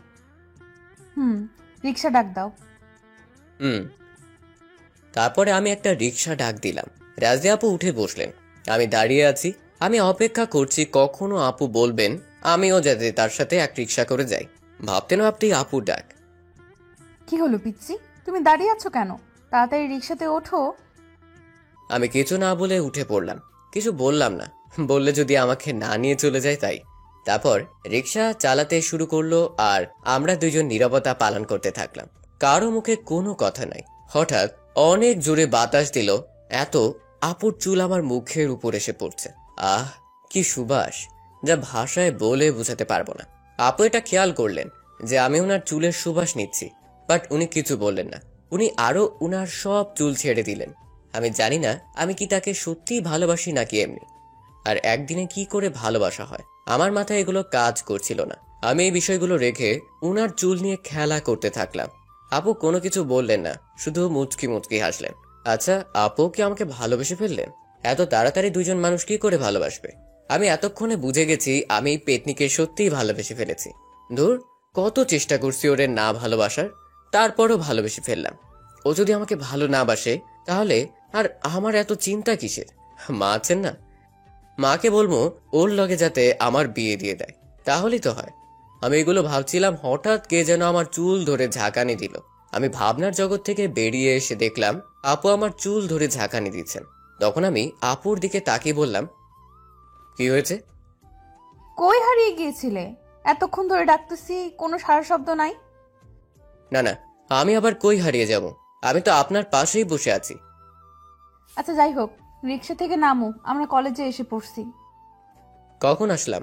রিক্সা ডাক দাও। তারপরে আমি একটা রিক্সা ডাক দিলাম। রাজিয়া আপু উঠে বসলেন। আমি দাঁড়িয়ে আছি। আমি অপেক্ষা করছি কখনো আপু বলবেন আমিও যাতে তার সাথে এক রিক্সা করে যাই। ভাবতে না ভাবতেই আপুর ডাক। কি হলো পিচ্চি, তুমি দাঁড়িয়ে আছো কেন? তাড়াতাড়ি রিক্সাতে ওঠো। আমি কিছু না বলে উঠে পড়লাম। কিছু বললাম না, বললে যদি আমাকে না নিয়ে চলে যায় তাই। তারপর রিক্সা চালাতে শুরু করলো আর আমরা দুইজন নীরবতা পালন করতে থাকলাম। কারো মুখে কোনো কথা নাই। হঠাৎ অনেক জোরে বাতাস দিল, এত আপুর চুল আমার মুখের উপর এসে পড়ছে। আহ, কি সুবাস, যা ভাষায় বলে বোঝাতে পারবো না। আপু এটা খেয়াল করলেন যে আমি ওনার চুলের সুবাস নিচ্ছি, বাট উনি কিছু বললেন না। উনি আরো উনার সব চুল ছেড়ে দিলেন। আমি জানি না আমি কি তাকে সত্যিই ভালোবাসি নাকি এমনি, আর একদিনে কি করে ভালোবাসা হয় আমার মাথায় এগুলো কাজ করছিল না। আমি এই বিষয়গুলো রেখে উনার চুল নিয়ে খেলা করতে থাকলাম। আপু কোনো কিছু বললেন না, শুধু মুচকি মুচকি হাসলেন। আচ্ছা, আপু কি আমাকে ভালোবেসে ফেললেন? এত তাড়াতাড়ি দুইজন মানুষ কি করে ভালোবাসবে? আমি এতক্ষণে বুঝে গেছি আমি এই পেতনিকে সত্যিই ভালোবেসে ফেলেছি। ধুর, কত চেষ্টা করছি ওরে না ভালোবাসার, তারপরও ভালোবেসে ফেললাম। ও যদি আমাকে ভালো না বাসে তাহলে আর আমার এত চিন্তা কিসের? মা আছেন না, মাকে বলবো ওর লগে যাতে আমার বিয়ে দিয়ে দেয়, তাহলেই তো হয়। আমি এগুলো ভাবছিলাম, হঠাৎ কে যেন আমার চুল ধরে ঝাঁকানি দিল। আমি ভাবনার জগৎ থেকে বেরিয়ে এসে দেখলাম আপু আমার চুল ধরে ঝাঁকানি দিচ্ছেন। তখন আমি আপুর দিকে তাকিয়ে বললাম, কি হয়েছে? কই হারিয়ে গিয়েছিলে? এতক্ষণ ধরে ডাকতেছি, কোনো সাড়া শব্দ নাই। না না, আমি আবার কই হারিয়ে যাব? আমি তো আপনার পাশেই বসে আছি। আচ্ছা যাই হোক, রিক্সা থেকে নামো, আমরা কলেজে এসে পড়ছি। কখন আসলাম?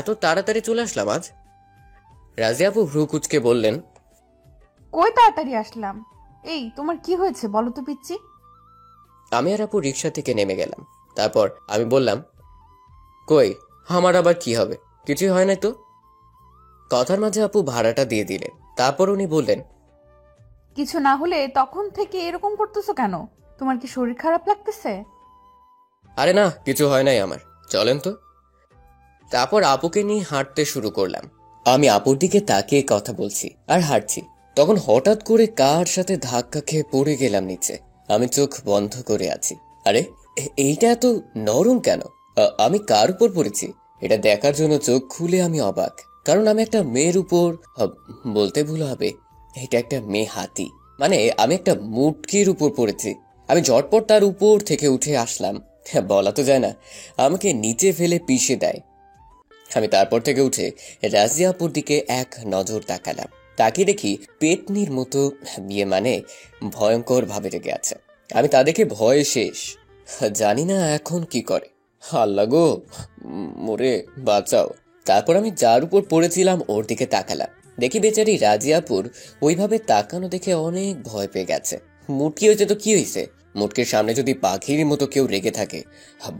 এত তাড়াতাড়ি চলে আসলাম আজ? রাজিয়া আপু ভ্রু কুচকে বললেন, কই তাড়াতাড়ি আসলাম? এই তোমার কি হয়েছে বলো তো পিচ্ছি? আমি আর আপু রিক্সা থেকে নেমে গেলাম। তারপর আমি বললাম, কই আমার আবার কি হবে? কিছুই হয় না তো। কথার মাঝে আপু ভাড়াটা দিয়ে দিলেন। তারপর উনি বললেন, কিছু না হলে তখন থেকে এরকম করতেছো কেন? তোমার কি শরীর খারাপ লাগতেছে? আরে না, কিছু হয় নাই আমার, চলেন তো। তারপর আপুকে নিয়ে হাঁটতে শুরু করলাম। আমি আপুর দিকে তাকিয়ে কথা বলছি আর হাঁটছি, তখন হঠাৎ করে কার সাথে ধাক্কা খেয়ে পড়ে গেলাম নিচে। আমি চোখ বন্ধ করে আছি। আরে এইটা এত নরম কেন? আমি কার উপর পড়েছি এটা দেখার জন্য চোখ খুলে আমি অবাক, কারণ আমি একটা মেয়ের উপর, বলতে ভুল হবে, এটা একটা মেয়ে হাতি, মানে আমি একটা মুটকির উপর পড়েছি। আমি ঝটপট তার উপর থেকে উঠে আসলাম। বলা তো যায় না, আমাকে নিচে ফেলে পিষে দেয়। আমি তারপর থেকে উঠে রাজিয়া আপুর দিকে এক নজর তাকালাম। তাকে দেখি পেতনির মতো, বিয়ে মানে ভয়ঙ্কর ভাবে রেগে আছে। আমি তা দেখে ভয়ে শেষ। জানি না এখন কি করে। আল্লাহ গো, মোরে বাঁচাও। তারপর আমি যার উপর পড়েছিলাম ওর দিকে তাকালাম। দেখি বেচারি রাজিয়াপুর ওইভাবে তাকানো দেখে অনেক ভয় পেয়ে গেছে। মুটকি হয়েছে তো কি হয়েছে? মুটকির সামনে যদি পাখির মতো কেউ রেগে থাকে,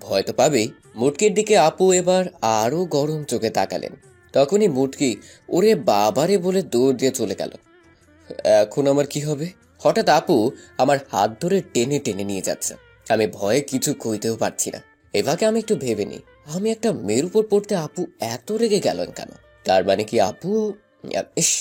ভয় তো পাবেই। মুটকির দিকে আপু এবার আরো গরম চোখে তাকালেন। তখনই মুটকি ওরে বাবারে বলে দৌড় দিয়ে চলে গেল। এখন আমার কি হবে? হঠাৎ আপু আমার হাত ধরে টেনে টেনে নিয়ে যাচ্ছে। আমি ভয়ে কিছু কইতেও পারছি না। এভাবে আমি একটু ভেবে নিই, আমি একটা মেয়ের উপর পড়তে আপু এত রেগে গেলেন কেন? তার মানে কি আপু, ইস,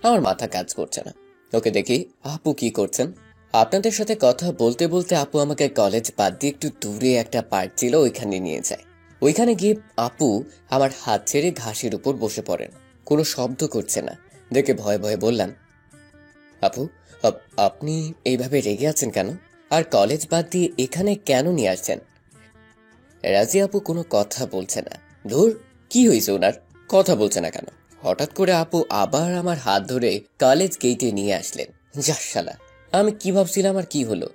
আমার মাথা কাজ করছে না। ওকে দেখি আপু কি করছেন। আপনাদের সাথে কথা বলতে বলতে আপু আমাকে কলেজ বাদ দিয়ে একটু দূরে একটা পার্ক ছিল, ওইখানে নিয়ে যায়। ওইখানে গিয়ে আপু আমার হাত ছেড়ে ঘাসের উপর বসে পড়েন। কোনো শব্দ করছে না দেখে ভয়ে ভয়ে বললাম, আপু, আপনি এইভাবে রেগে আছেন কেন? আর কলেজ বাদ দিয়ে এখানে কেন নিয়ে আসছেন? রাজি আপু কোনো কথা বলছে না। ধুর, কি হয়েছে ওনার? কথা বলছে না কেন? হঠাৎ করে আপু আবার আমার হাত ধরে কলেজ গেটে নিয়ে আসলেন। যা শালা, আমি কি ভাবছিলাম আর কি হলো?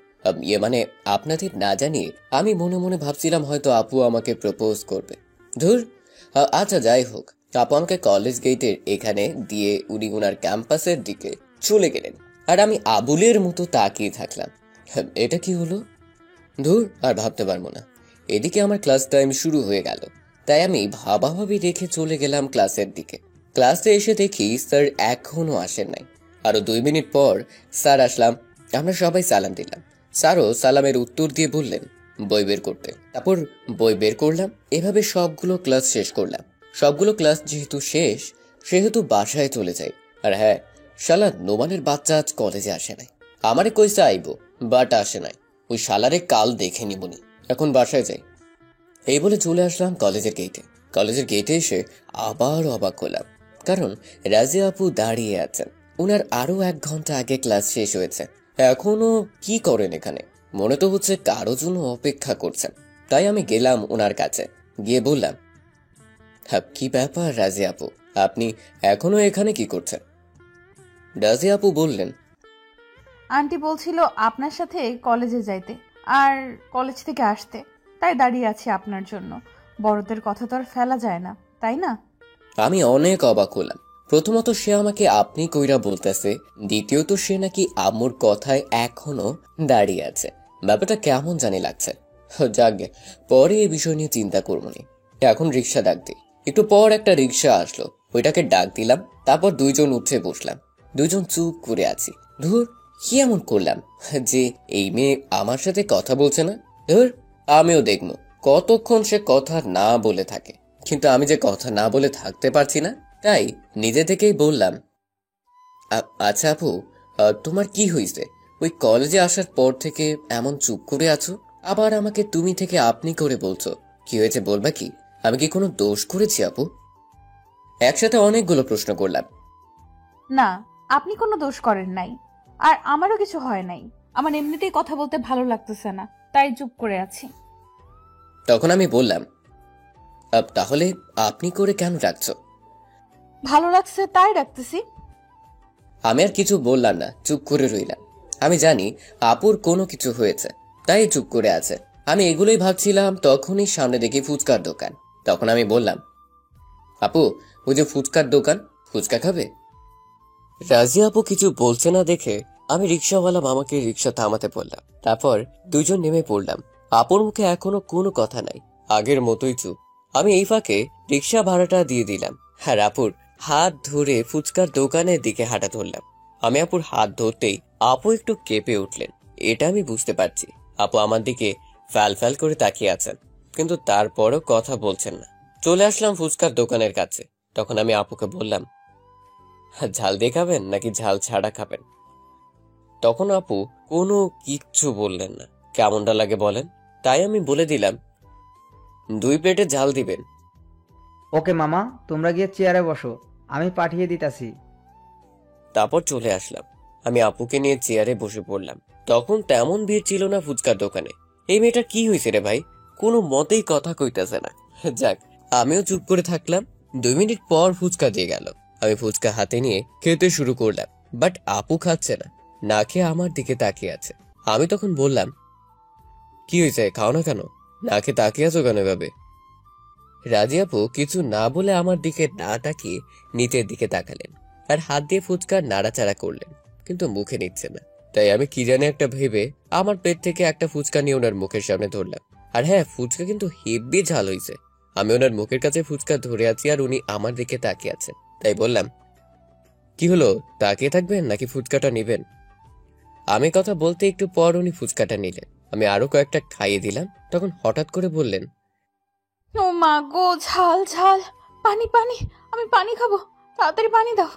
ইয়ে মানে আপনাদের না জানিয়ে আমি মনে মনে ভাবছিলাম হয়তো আপু আমাকে প্রপোজ করবে। ধুর, আচ্ছা যাই হোক। আপু আমাকে কলেজ গেটের এখানে দিয়ে উনি ওনার ক্যাম্পাসের দিকে চলে গেলেন, আর আমি আবুলের মতো তাকিয়ে থাকলাম। এটা কি হলো? ধুর, আর ভাবতে পারবো না। এদিকে আমার ক্লাস টাইম শুরু হয়ে গেল, তাই আমি ভাবাভাবি রেখে চলে গেলাম ক্লাসের দিকে। ক্লাসে এসে দেখি স্যার এখনো আসেন নাই। আরো 2 মিনিট পর স্যার আসলাম। আমরা সবাই সালাম দিলাম। স্যারও সালামের উত্তর দিয়ে বললেন বই বের করতে। তারপর বই বের করলাম। এভাবে সবগুলো ক্লাস শেষ করলাম। সবগুলো ক্লাস যেহেতু শেষ, সেহেতু বাসায় চলে যাই। আর হ্যাঁ, শালা নোমানের বাচ্চা আজ কলেজে আসে নাই। আমারে কইসা আইবো, বাট আসে নাই। ওই শালারে কাল দেখে নিবনি। এখন বাসায় যাই। এই বলে চলে আসলাম কলেজের গেটে। কলেজের গেটে এসে আবার অবাক হলাম, কারণ রাজিয়া আপু দাঁড়িয়ে আছেন। উনার আরো 1 ঘন্টা আগে ক্লাস শেষ হয়েছে। এখনো কি করেন এখানে? মনে তো হচ্ছে কারো জন্য অপেক্ষা করছেন। তাই আমি গেলাম ওনার কাছে, গিয়ে বললাম, হ্যাঁ কি ব্যাপার রাজিয়া আপু, আপনি এখনো এখানে কি করছেন? রাজিয়া আপু বললেন, আন্টি বলছিল আপনার সাথে কলেজে যাইতে আর কলেজ থেকে আসতে, তাই দাঁড়িয়ে আছি আপনার জন্য। বড়দের কথা তো আর ফেলা যায় না, তাই না? আমি অনেক অবাক হলাম। প্রথমত সে আমাকে আপনি কইরা বলতেছে, দ্বিতীয়ত সে নাকি আম্মুর কথায় এখনো দাঁড়িয়ে আছে। ব্যাপারটা কেমন জানি লাগছে। যাকগে, পরে এই বিষয় নিয়ে চিন্তা করবনি। এখন রিক্সা ডাক দিই। একটু পর একটা রিক্সা আসলো, ওইটাকে ডাক দিলাম। তারপর দুইজন উঠে বসলাম। দুইজন চুপ করে আছি। ধুর, কি এমন করলাম যে এই মেয়ে আমার সাথে কথা বলছে না? ধুর, আমিও দেখবো কতক্ষণ সে কথা না বলে থাকে। কিন্তু আমি যে কথা না বলে থাকতে পারছি না, তাই নিজে থেকেই বললাম, আচ্ছা আপু, তোমার কি হয়েছে? ওই কলেজে আসার পর থেকে এমন চুপ করে আছো, আবার আমাকে তুমি থেকে আপনি করে বলছো। কি হয়েছে বলবা কি? আমি কি কোনো দোষ করেছি আপু? একসাথে অনেকগুলো প্রশ্ন করলাম। না, আপনি কোনো দোষ করেন নাই, আর আমারও কিছু হয় নাই। আমার এমনিতেই কথা বলতে ভালো লাগতেছে না, তাই চুপ করে আছি। তখন আমি বললাম, তাহলে আপনি করে কেন ডাকছো? ভালো লাগছে তাই ডাকতেছি। আমি আর কিছু বললাম না, চুপ করে রইলাম। আমি জানি আপুর কোনো কিছু হয়েছে, তাই চুপ করে আছে। আমি এগুলোই ভাবছিলাম, তখনই সামনে দেখি ফুচকার দোকান। তখন আমি বললাম, আপু, ওই যে ফুচকার দোকান, ফুচকা খাবে? রাজিয়া আপু কিছু বলছে না দেখে আমি রিক্সাওয়ালা মামাকে রিক্সা থামাতে বললাম। তারপর দুইজন নেমে পড়লাম। আপুর মুখে এখনো কোনো কথা নাই, আগের মতোই চুপ। আমি এই ফাঁকে রিক্সা ভাড়াটা দিয়ে দিলাম, আর আপুর হাত ধরে ফুচকার দোকানের দিকে হাঁটা ধরলাম। আমি আপুর হাত ধরতেই আপু একটু কেঁপে উঠলেন। এটা আমি বুঝতে পারছি। আপু আমার দিকে ফ্যাল ফ্যাল করে তাকিয়ে আছেন, কিন্তু তারপরও কথা বলছেন না। চলে আসলাম ফুচকার দোকানের কাছে। তখন আমি আপুকে বললাম, ঝাল দিয়ে খাবেন নাকি ঝাল ছাড়া খাবেন? তখন আপু কোনো কিচ্ছু বললেন না। কেমনটা লাগে বলেন? তাই আমি বলে দিলাম, 2 প্লেটে ঝাল দিবেন। ওকে মামা, তোমরা গিয়ে চেয়ারে বসো, আমি পাঠিয়ে দিতাছি। তারপর চলে আসলাম। আমি আপুকে নিয়ে চেয়ারে বসে পড়লাম। তখন তেমন ভিড় ছিল না ফুচকার দোকানে। এই মেয়েটা কি হয়েছে রে ভাই, কোনো মতেই কথা কইতেছে না। যাক, আমিও চুপ করে থাকলাম। 2 মিনিট পর ফুচকা দিয়ে গেল। আমি ফুচকা হাতে নিয়ে খেতে শুরু করলাম, বাট আপু খাচ্ছে না, না খেয়ে আমার দিকে তাকিয়ে আছে। আমি তখন বললাম, কি হয়েছে, খাও না কেন? না খেয়ে তাকিয়ে আছো কেন এভাবে? রাজি আপু কিছু না বলে আমার দিকে না তাকিয়ে নিচের দিকে তাকালেন, আর হাত দিয়ে ফুচকা নাড়াচাড়া করলেন, কিন্তু মুখে নিচ্ছে না। তাই আমি কি জানি একটা ভেবে আমার প্লেট থেকে একটা ফুচকা নিয়ে ওনার মুখের সামনে ধরলাম। আর হ্যাঁ, ফুচকা কিন্তু হেব্বি ঝাল হয়েছে। আমি ওনার মুখের কাছে ফুচকা ধরে আছি, আর উনি আমার দিকে তাকিয়ে আছেন। তাই বললাম, কি হলো, তাকিয়ে থাকবেন নাকি ফুচকাটা নিবেন? আমি কথা বলতে একটু পর উনি ফুচকাটা নিলেন। আমি আরো কয়েকটা খাইয়ে দিলাম। তখন হঠাৎ করে বললেন, ও মা গো, ঝাল ঝাল, পানি পানি, আমি পানি খাবো, তাড়াতাড়ি পানি দাও।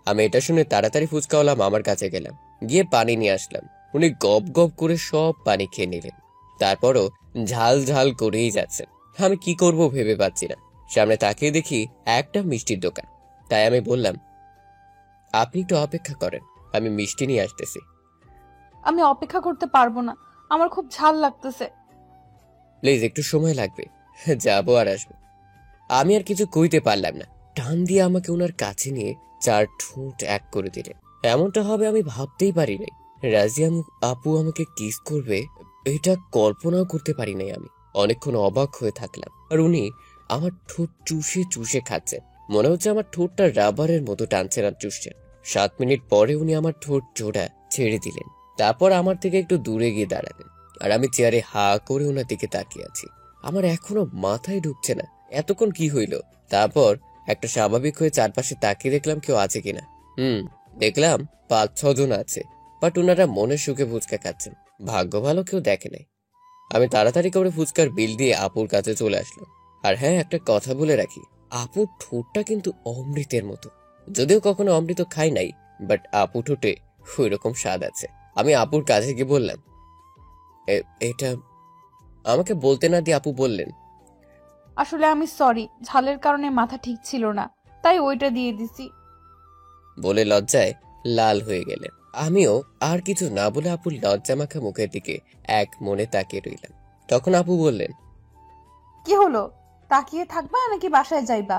আমি এটা শুনে তাড়াতাড়ি ফুচকাওয়ালা মামার কাছে গেলাম, গিয়ে পানি নিয়ে আসলাম। উনি গপ গপ করে সব পানি খেয়ে নিলেন। তারপরও ঝাল ঝাল করেই যাচ্ছেন। আমি কি করব ভেবে পাচ্ছি না। সামনে তাকিয়ে দেখি একটা মিষ্টির দোকান। তাই আমি বললাম, আপনি একটু অপেক্ষা করেন, আমি মিষ্টি নিয়ে আসতেছি। আমি অপেক্ষা করতে পারবো না, আমার খুব ঝাল লাগতেছে। প্লিজ, একটু সময় লাগবে, যাবো আর আসবো। আমি আর কিছু কইতে পারলাম না। টান দিয়ে আমাকে ওনার কাছে নিয়ে 4 ঠোঁট এক করে দিলেন। এমনটা হবে আমি ভাবতেই পারি নাই। রাজিয়া আপু আমাকে কিস করবে, এটা কল্পনাও করতে পারি নাই আমি। অনেকক্ষণ অবাক হয়ে থাকলাম, আর উনি আমার ঠোঁট চুষে চুষে খাচ্ছেন। মনে হচ্ছে আমার ঠোঁটটা রাবারের মতো টানছেন আর চুষছেন। 7 মিনিট পরে উনি আমার ঠোঁট জোড়া ছেড়ে দিলেন। তারপর আমার থেকে একটু দূরে গিয়ে দাঁড়ালেন, আর আমি চেয়ারে হা করে ওনার দিকে তাকিয়ে আছি। আমার এখনো মাথায় ঢুকছে না এতক্ষণ কি হইল। তারপর একটা স্বাভাবিক হয়ে চারপাশে তাকিয়ে দেখলাম কেউ আছে কিনা। দেখলাম 5-6 জন আছে, বাট ওনারা মনের সুখে ফুচকা খাচ্ছেন। ভাগ্য ভালো কেউ দেখে নাই। আমি তাড়াতাড়ি করে ফুচকার বিল দিয়ে আপুর কাছে চলে আসলাম। আর হ্যাঁ, একটা কথা বলে রাখি, আপুর ঠোঁটটা কিন্তু অমৃতের মতো। যদিও কখনো অমৃত খাই নাই, বাট আপু ঠোঁটে ওই রকম স্বাদ আছে। আমি আপুর কাছে গিয়ে বললাম, এটা আমাকে বলতে না দিয়ে আপু বললেন, আসলে আমি সরি, ঝালের কারণে মাথা ঠিক ছিল না, তাই ওইটা দিয়ে দিছি। বলে লজ্জায় লাল হয়ে গেলেন। আমিও আর কিছু না বলে আপুর লজ্জা মাখা মুখের দিকে এক মনে তাকিয়ে রইলাম। তখন আপু বললেন, কি হলো, তাকিয়ে থাকবা নাকি বাসায় যাইবা?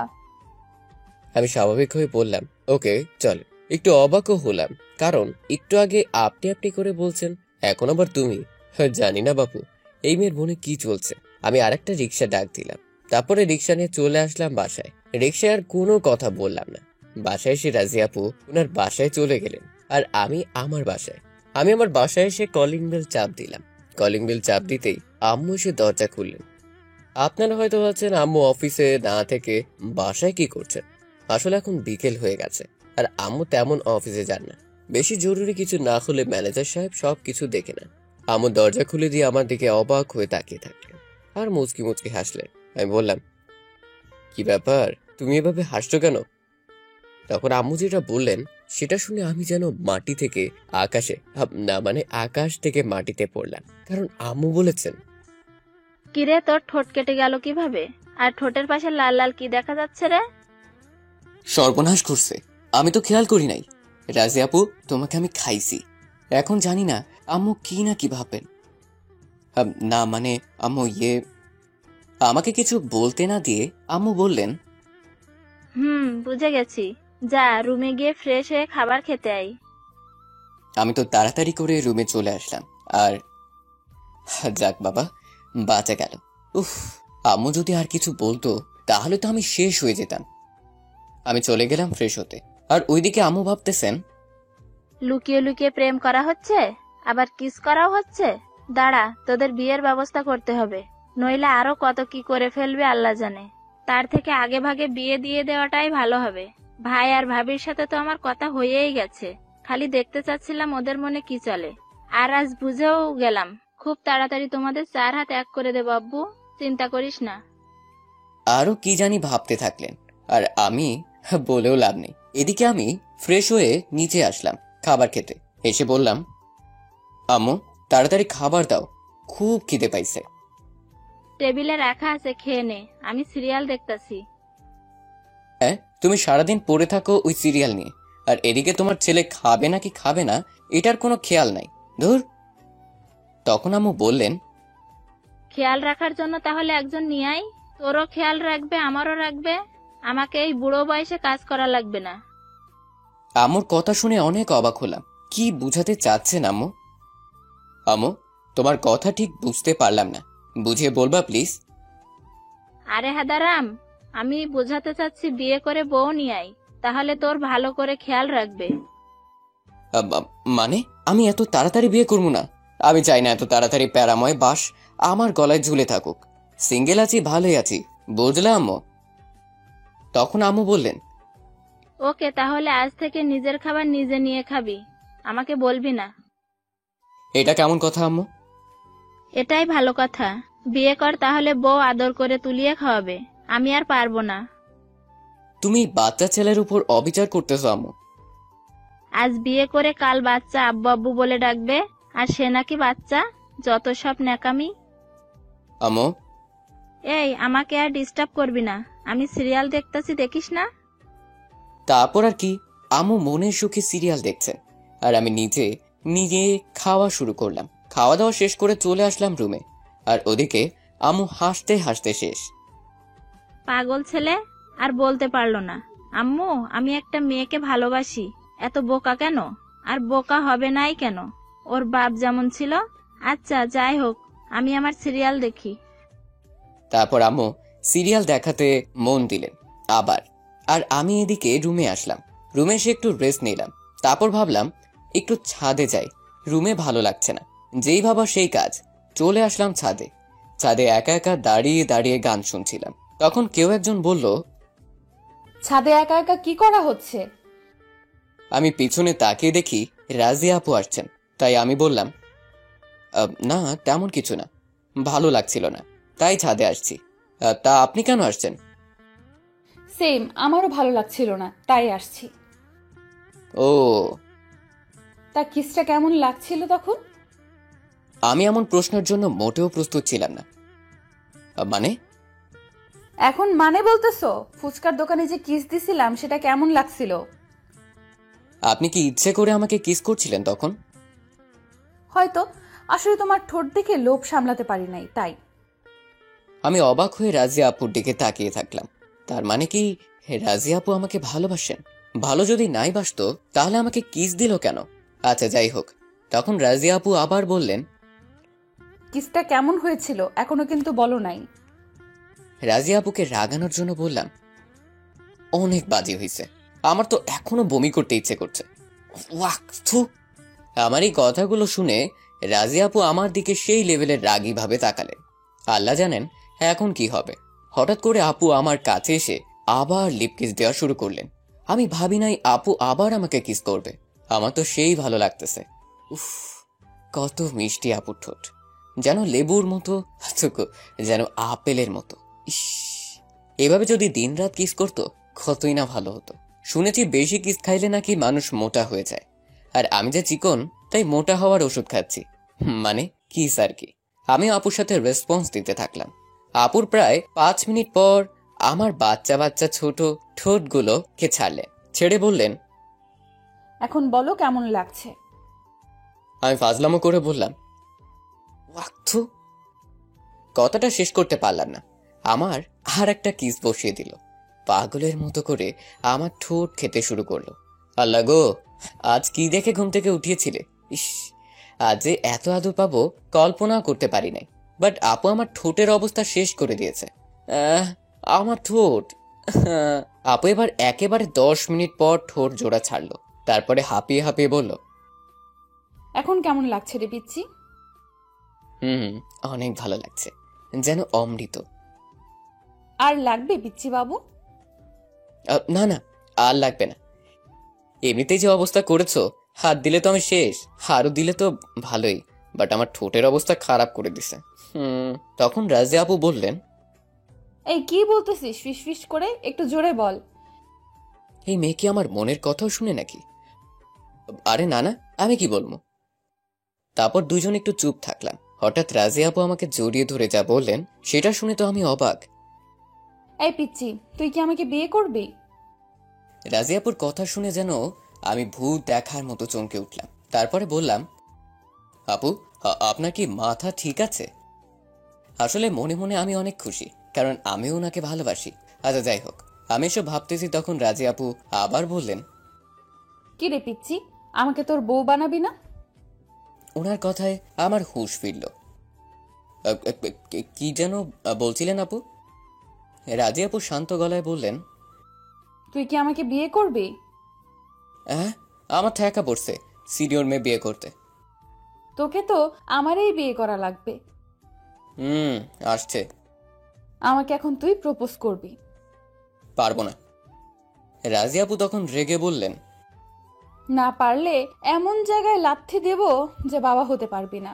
আমি স্বাভাবিক হয়ে বললাম, ওকে চল। একটু অবাকও হলাম, কারণ একটু আগে আপনি আপনি করে বলছেন, এখন আবার তুমি। জানি না বাপু, এই মেয়ের মনে কি চলছে। আমি আরেকটা রিক্সা ডাক দিলাম। তারপরে রিক্সা নিয়ে চলে আসলাম বাসায়। রিক্সায় আর কোনো কথা বললাম না। বাসায় এসে রাজিয়া আপু ওনার বাসায় চলে গেলেন, আর আমি আমার বাসায়। আমি আমার বাসায় এসে কলিং বেল চাপ দিলাম। কলিং বেল চাপ দিতেই আম্মু এসে দরজা খুললেন। আপনারা হয়তো ভাবছেন আম্মু অফিসে না থেকে বাসায় কি করছেন। আসলে এখন বিকেল হয়ে গেছে, আর আম্মু তেমন অফিসে যান না। বেশি জরুরি কিছু না হলে ম্যানেজার সাহেব সবকিছু দেখে নেন। আম্মু দরজা খুলে দিয়ে আমার দিকে অবাক হয়ে তাকিয়ে থাকলেন আর মুচকি মুচকি হাসলেন। আমি বললাম, কি ব্যাপার, তুমি এভাবে হাসছো কেন? তখন আম্মু যেটা বললেন সেটা শুনে আমি যেন মাটি থেকে আকাশে, না মানে আকাশ থেকে মাটিতে পড়লাম। কারণ আম্মু বলেছেন, কিরে তোর ঠোঁট কেটে গেল কিভাবে? আর ঠোঁটের পাশে লাল লাল কি দেখা যাচ্ছে রে? সর্বনাশ করছে, আমি তো খেয়াল করি নাই। রাজি আপু, তোমাকে আমি খাইছি। এখন জানি না আম্মু কি না কি ভাববেন। না মানে আম্মু আমাকে কিছু বলতে না দিয়ে আম্মু বললেন, বুঝে গেছি। যা রুমে গিয়ে ফ্রেশ হয়ে খাবার খেতে আই। আমি তো তাড়াতাড়ি করে রুমে চলে আসলাম। আর যাক বাবা, বাঁচা গেল। উফ, আম্মু যদি আর কিছু বলতো তাহলে তো আমি শেষ হয়ে যেতাম। আমি চলে গেলাম ফ্রেশ হতে, আর ওইদিকে আম্মু ভাবতেছেন, লুকিয়ে লুকিয়ে প্রেম করা হচ্ছে, আবার কিস করাও হচ্ছে। দাঁড়া, তোদের বিয়ের ব্যবস্থা করতে হবে, নইলে আরো কত কি করে ফেলবে আল্লাহ জানে। তার থেকে আগে ভাগে বিয়ে দিয়ে দেওয়াটাই ভালো হবে। ভাই আর ভাবির সাথে তো আমার কথা হয়েই গেছে, খালি দেখতে চাচ্ছিলাম ওদের মনে কি চলে। আর আজ বুঝেও গেলাম, খুব তাড়াতাড়ি তোমাদের 4 হাত এক করে দেব আব্বু, চিন্তা করিস না। আরো কি জানি ভাবতে থাকলেন, আর আমি বলেও লাভ নেই। এদিকে আমি ফ্রেশ হয়ে নিচে আসলাম খাবার খেতে। এসে বললাম, আম্মু তাড়াতাড়ি খাবার দাও, খুব খিদে পাইছে। টেবিলে রাখা আছে, খেয়ে নে, আমি সিরিয়াল দেখতাছি। হ্যাঁ, তুমি সারাদিন পড়ে থাকো ওই সিরিয়াল নিয়ে, আর এদিকে তোমার ছেলে খাবে নাকি খাবে না এটার কোনো খেয়াল নাই। ধুর। তখন আম্মু বললেন, খেয়াল রাখার জন্য তাহলে একজন নিয়ে আই, তোরও খেয়াল রাখবে আমারও রাখবে। আমাকে এই বুড়ো বয়সে কাজ করা লাগবে না। আম্মুর কথা শুনে অনেক অবাক হলাম। কি বুঝাতে চাচ্ছেন আম্মু? আম্মু, তোমার কথা ঠিক বুঝতে পারলাম না, বুঝিয়ে বলবা প্লিজ? আরে হাদারাম, আমি বোঝাতে চাচ্ছি বিয়ে করে বউ নিয়ে আই, তাহলে তোর ভালো করে খেয়াল রাখবে। মানে আমি এত তাড়াতাড়ি বিয়ে করবো না। আমি চাই না এত তাড়াতাড়ি প্যারাময় বাস আমার গলায় ঝুলে থাকুক। সিঙ্গেল আছি, ভালোই আছি, বুঝলে আম্মু? তখন আম্মু বললেন, ওকে, তাহলে আজ থেকে নিজের খাবার নিজে নিয়ে খাবি, আমাকে বলবি না। এটা কেমন কথা আম্মু? এটাই ভালো কথা। বিয়ে কর, তাহলে বউ আদর করে তুলিয়ে খাওয়াবে, আমি আর পারবো না। তুমি বাচ্চা ছেলের উপর অবিচার করতেছো আম্মু। আজ বিয়ে করে কাল বাচ্চা আব্বু আব্বু বলে ডাকবে, আর সে নাকি বাচ্চা। যত সব ন্যাকামি। আম্মু, এই, আমাকে আর ডিস্টার্ব করবি না, আমি সিরিয়াল দেখতাছি, দেখিস না? তারপর আর কি, আম্মু মনের সুখে সিরিয়াল দেখছেন, আর আমি নিজে নিজে খাওয়া শুরু করলাম। খাওয়া দাওয়া শেষ করে চলে আসলাম রুমে, আর ওদিকে আম্মু হাসতে হাসতে শেষ। পাগল ছেলে, আর বলতে পারলো না। আম্মু, আমি একটা মেয়েকে ভালোবাসি। এত বোকা কেন? আর বোকা হবে নাই কেন? ওর বাপ যেমন ছিল। আচ্ছা যাই হোক, আমি আমার সিরিয়াল দেখি। তারপর আম্মু সিরিয়াল দেখাতে মন দিলেন আবার, আর আমি এদিকে রুমে আসলাম। রুমে এসে একটু রেস্ট নিলাম। তারপর ভাবলাম একটু ছাদে যাই, রুমে ভালো লাগছে না। যেই ভাবা সেই কাজ, চলে আসলাম ছাদে। ছাদে একা একা দাঁড়িয়ে দাঁড়িয়ে গান শুনছিলাম। তখন কেউ একজন বলল, ছাদে একা একা কি করা হচ্ছে? আমি পিছনে তাকিয়ে দেখি রাজিয়া আপু আসছেন। তাই আমি বললাম, না তেমন কিছু না, ভালো লাগছিল না, তাই ছাদে আসছি। তা আপনি কেন আসছেন? সেম, আমারও ভালো লাগছিল না, তাই আসছি। ও, তা কিসটা কেমন লাগছিল তখন? আমি এমন প্রশ্নের জন্য মোটেও প্রস্তুত ছিলাম না। মানে? এখন মানে বলতেছো? ফুচকার দোকানে যে কিস দিছিলাম সেটা কেমন লাগছিল? আপনি কি ইচ্ছে করে আমাকে কিস করছিলেন তখন? হয়তো, আসলে তোমার ঠোঁট দেখে লোভ সামলাতে পারি নাই, তাই। আমি অবাক হয়ে রাজিয়া আপুর দিকে তাকিয়ে থাকলাম। তার মানে কি রাজিয়া আপু আমাকে ভালোবাসেন? ভালো যদি নাই বাসতো তাহলে আমাকে কিস দিল কেন? আচ্ছা যাই হোক। তখন রাজিয়া আপু আবার বললেন, কিসটা কেমন হয়েছিল এখনো কিন্তু বলো নাই। রাজিয়া আপুকে রাগানোর জন্য বললাম, অনেক বাজে হয়েছে, আমার তো এখনো বমি করতে ইচ্ছে করছে। ওয়াক থু। আমার এই কথাগুলো শুনে রাজিয়া আপু আমার দিকে সেই লেভেলের রাগী ভাবে তাকালেন। আল্লাহ জানেন এখন কি হবে। হঠাৎ করে আপু আমার কাছে এসে আবার লিপ কিস দেওয়া শুরু করলেন। আমি ভাবি নাই আপু আবার আমাকে কিস করবে। আমার তো সেই ভালো লাগতেছে। উফ, কত মিষ্টি আপুর ঠোঁট, যেন লেবুর মতো, যেন আপেলের মতো। ইস, এভাবে যদি দিনরাত কিস করতো কতই না ভালো হতো। শুনেছি বেশি কিস খাইলে নাকি মানুষ মোটা হয়ে যায়, আর আমি যে চিকন তাই মোটা হওয়ার ওষুধ খাচ্ছি, মানে কিস আর কি। আমি আপুর সাথে রেসপন্স দিতে থাকলাম। আপুর প্রায় 5 মিনিট পর আমার বাচ্চা বাচ্চা ছোট ঠোঁটগুলোকে ছাড়লেন, ছেড়ে বললেন, এখন বলো কেমন লাগছে। আমি ফাজলামো করে বললাম, ওয়াক্থু। কথাটা শেষ করতে পারলাম না, আমার আর একটা কিস বসিয়ে দিল। পাগলের মতো করে আমার ঠোঁট খেতে শুরু করলো। আল্লাহ গো, আজ কি দেখে ঘুম থেকে উঠিয়েছিলে? ইস, আজ যে এত আদর পাবো কল্পনাও করতে পারি নাই। বাট আপু আমার ঠোঁটের অবস্থা শেষ করে দিয়েছে। আমার ঠোঁট। আপু এবার একেবারে 10 মিনিট পর ঠোঁট জোড়া ছাড়লো, তারপরে হাঁপিয়ে হাঁপিয়ে বলল, এখন কেমন লাগছে রে পিচ্ছি? অনেক ভালো লাগছে, যেন অমৃত। আর লাগবে পিচ্ছি বাবু? না না, আর লাগবে না। এমনিতেই যে অবস্থা করেছো, হাত দিলে তো আমি শেষ, আরো দিলে তো ভালোই, বাট আমার ঠোঁটের অবস্থা খারাপ করে দিছে। তখন রাজিয়া আপু বললেন, এই কি বলতেছিস ফিস ফিস করে? একটু জোরে বল। এই মেয়ে কি আমার মনের কথাও শুনে নাকি? আরে না না, আমি কি বলবো। তারপর দুজন একটু চুপ থাকলাম। হঠাৎ রাজিয়া আপু আমাকে জড়িয়ে ধরে যা বললেন সেটা শুনে তো আমি অবাক। এই পিচ্ছি, তুই কি আমাকে বিয়ে করবি? রাজিয়াপুর কথা শুনে যেন আমি ভূত দেখার মতো চমকে উঠলাম। তারপরে বললাম, আপু, আপনার কি মাথা ঠিক আছে? আসলে মনে মনে আমি অনেক খুশি, কারণ আমিও ওনাকে ভালোবাসি। আচ্ছা যাই হোক, আমি এসব ভাবতেছি তখন রাজিয়া আপু আবার বললেন, কি রে পিচ্ছি, আমাকে তোর বউ বানাবি না? ওনার কথায় আমার হুঁশ ফিরল। কি যেন বলছিলেন আপু? রাজিয়া আপু শান্ত গলায় বললেন, তুই কি আমাকে বিয়ে করবি? হ্যাঁ, আমার ঠেকা পড়ছে সিনিয়র মেয়ে বিয়ে করতে। তোকে তো আমারই বিয়ে করা লাগবে। আসছে। আমাকে এখন তুই প্রপোজ করবি। পারবো না। রাজিয়া আপু তখন রেগে বললেন, না পারলে এমন জায়গায় লাথি দেব যে বাবা হতে পারবি না।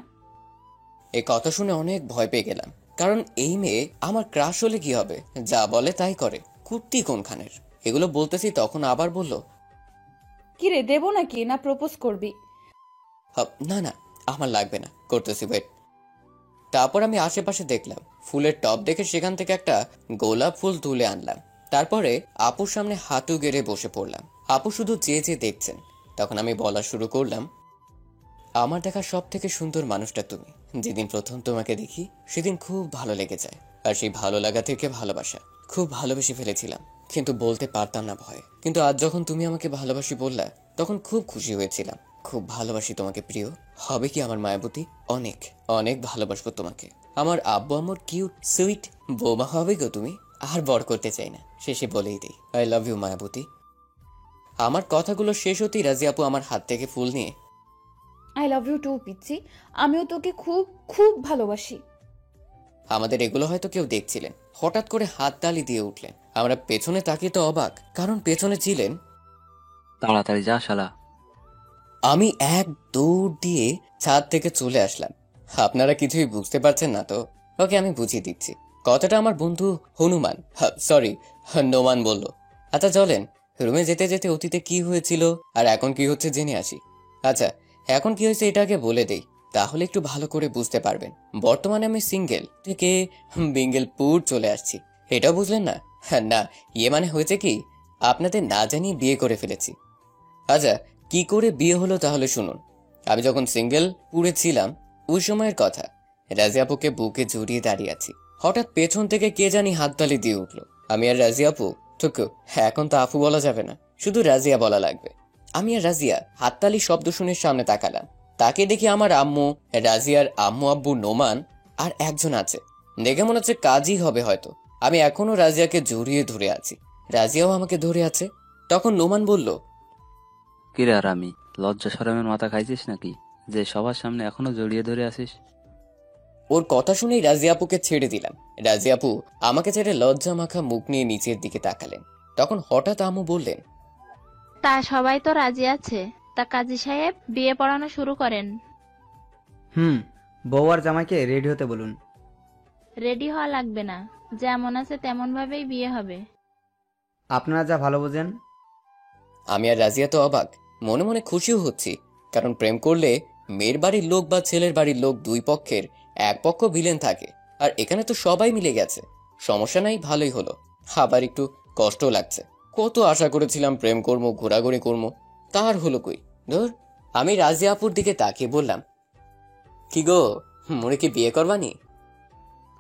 এই কথা শুনে অনেক ভয় পেয়ে গেলাম, কারণ এই মেয়ে আমার ক্রাশ হলে কি হবে, যা বলে তাই করে, কুর্তি কোনখানের। এগুলো বলতেছি তখন আবার বলল, কি রে, দেবো নাকি না প্রপোজ করবি? না না, আমার লাগবে না, করতেছি ওয়েট। তারপর আমি আশেপাশে দেখলাম, ফুলের টব দেখে সেখান থেকে একটা গোলাপ ফুল তুলে আনলাম। তারপরে আপুর সামনে হাঁটু গেড়ে বসে পড়লাম। আপু শুধু চেয়ে দেখছেন। তখন আমি বলা শুরু করলাম, আমার দেখা সব থেকে সুন্দর মানুষটা তুমি। যেদিন প্রথম তোমাকে দেখি সেদিন খুব ভালো লেগে যায়, আর সেই ভালো লাগা থেকে ভালোবাসা। খুব ভালোবেসে ফেলেছিলাম, কিন্তু বলতে পারতাম না ভয়। কিন্তু আজ যখন তুমি আমাকে ভালোবাসি বললা, তখন খুব খুশি হয়েছিলাম। খুব ভালোবাসি তোমাকে প্রিয়। হবে কি আমার মায়াবতী? অনেক অনেক ভালোবাসবো তোমাকে। আমার আব্বু আম্মুর কিউট সুইট বৌমা হবে গো তুমি। আর বড় করতে চাই না, শেষে বলেই দিই, আই লাভ ইউ মায়াবতী। আমার কথাগুলো শেষ হতেই রাজি আপু আমার হাত থেকে ফুল নিয়ে, আই লাভ ইউ টু পিচ্ছি, আমিও তোকে খুব খুব ভালোবাসি। আমাদের এগুলো হয়তো কেউ দেখছিলেন। হঠাৎ করে হাত তালি দিয়ে উঠলেন। আমরা পেছনে তাকিয়ে তো অবাক, কারণ পেছনে ছিলেন। তাড়াতাড়ি যা শালা। আমি এক দৌড় দিয়ে ছাদ থেকে চলে আসলাম। আপনারা কিছুই বুঝতে পারছেন না তো? ওকে, আমি বুঝিয়ে দিচ্ছি। কথাটা আমার বন্ধু হনুমান, সরি নোমান বলল। আচ্ছা চলেন, রুমে যেতে যেতে অতীতে কি হয়েছিল আর এখন কি হচ্ছে জেনে আসি। আচ্ছা, এখন কি হয়েছে এটা আগে বলে দেই, তাহলে একটু ভালো করে বুঝতে পারবেন। বর্তমানে আমি সিঙ্গেল থেকে বিঙ্গেলপুর চলে আসছি। এটাও বুঝলেন না? না, ইয়ে মানে হয়েছে কি, আপনাদের না জানিয়ে বিয়ে করে ফেলেছি। আচ্ছা, কি করে বিয়ে হলো তাহলে শুনুন। আমি যখন সিঙ্গেল পুরে ছিলাম ওই সময়ের কথা, রাজি আপুকে বুকে জড়িয়ে দাঁড়িয়ে আছি। হঠাৎ পেছন থেকে কে জানি হাততালি দিয়ে উঠলো। আমি আর রাজি আপু, ঠুকু, এখন তো আপু বলা যাবে না, শুধু রাজিয়া বলা লাগবে। আমি আর রাজিয়া হাততালি শব্দ শুনে সামনে তাকালাম। তাকে দেখি আমার আম্মু, রাজিয়ার আম্মু আব্বু নোমান আর একজন আছে। দেখে মনে হচ্ছে কাজই হবে হয়তো। আমি এখনো রাজিয়াকে জড়িয়ে ধরে আছি, রাজিয়াও আমাকে ধরে আছে। তখন নোমান বলল, কিরে আর আমি লজ্জা শরমের মাথা খাইছিস নাকি যে সবার সামনে এখনো জড়িয়ে ধরে আসিস? ওর কথা শুনেই রাজিয়া আপুকে ছেড়ে দিলাম। রাজিয়া আপু আমাকে ছেড়ে লজ্জা মাখা মুখ নিয়ে নিচের দিকে তাকালেন। তখন হঠাৎ আম্মু বললেন, তা সবাই তো রাজি আছে, তা কাজী সাহেব বিয়ে পড়ানো শুরু করেন। বউ আর জামাইকে রেডি হতে বলুন। রেডি হওয়া লাগবে না, যেমন আছে তেমন ভাবেই বিয়ে হবে। আপনারা যা ভালো বোঝেন। আমি আর রাজিয়া তো অবাক, মনে মনে খুশিও হচ্ছি, কারণ প্রেম করলে মেয়ের বাড়ির লোক বা ছেলের বাড়ির লোক দুই পক্ষের এক পক্ষ ভিলেন থাকে, আর এখানে তো সবাই মিলে গেছে। সমস্যা নাই, ভালোই হলো। আবার একটু কষ্ট লাগছে, কত আশা করেছিলাম প্রেম করবো, ঘোরাঘুরি করবো, তার হলো কই। ধর, আমি রাজিয়া আপুর দিকে তাকিয়ে বললাম, কি গো, মনে কি বিয়ে করবানি?